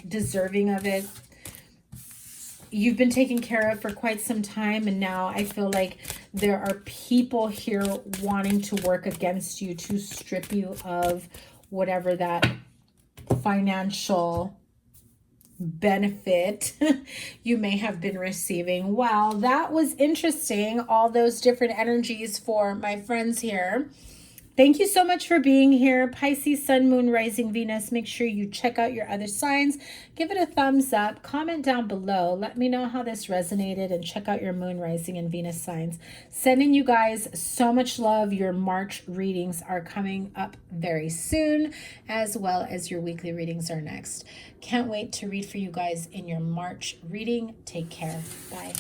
S1: deserving of it. You've been taken care of for quite some time, and now I feel like there are people here wanting to work against you to strip you of whatever that financial benefit you may have been receiving. Wow, that was interesting. All those different energies for my friends here. Thank you so much for being here. Pisces, Sun, Moon, Rising, Venus. Make sure you check out your other signs. Give it a thumbs up. Comment down below. Let me know how this resonated, and check out your Moon, Rising, and Venus signs. Sending you guys so much love. Your March readings are coming up very soon, as well as your weekly readings are next. Can't wait to read for you guys in your March reading. Take care. Bye.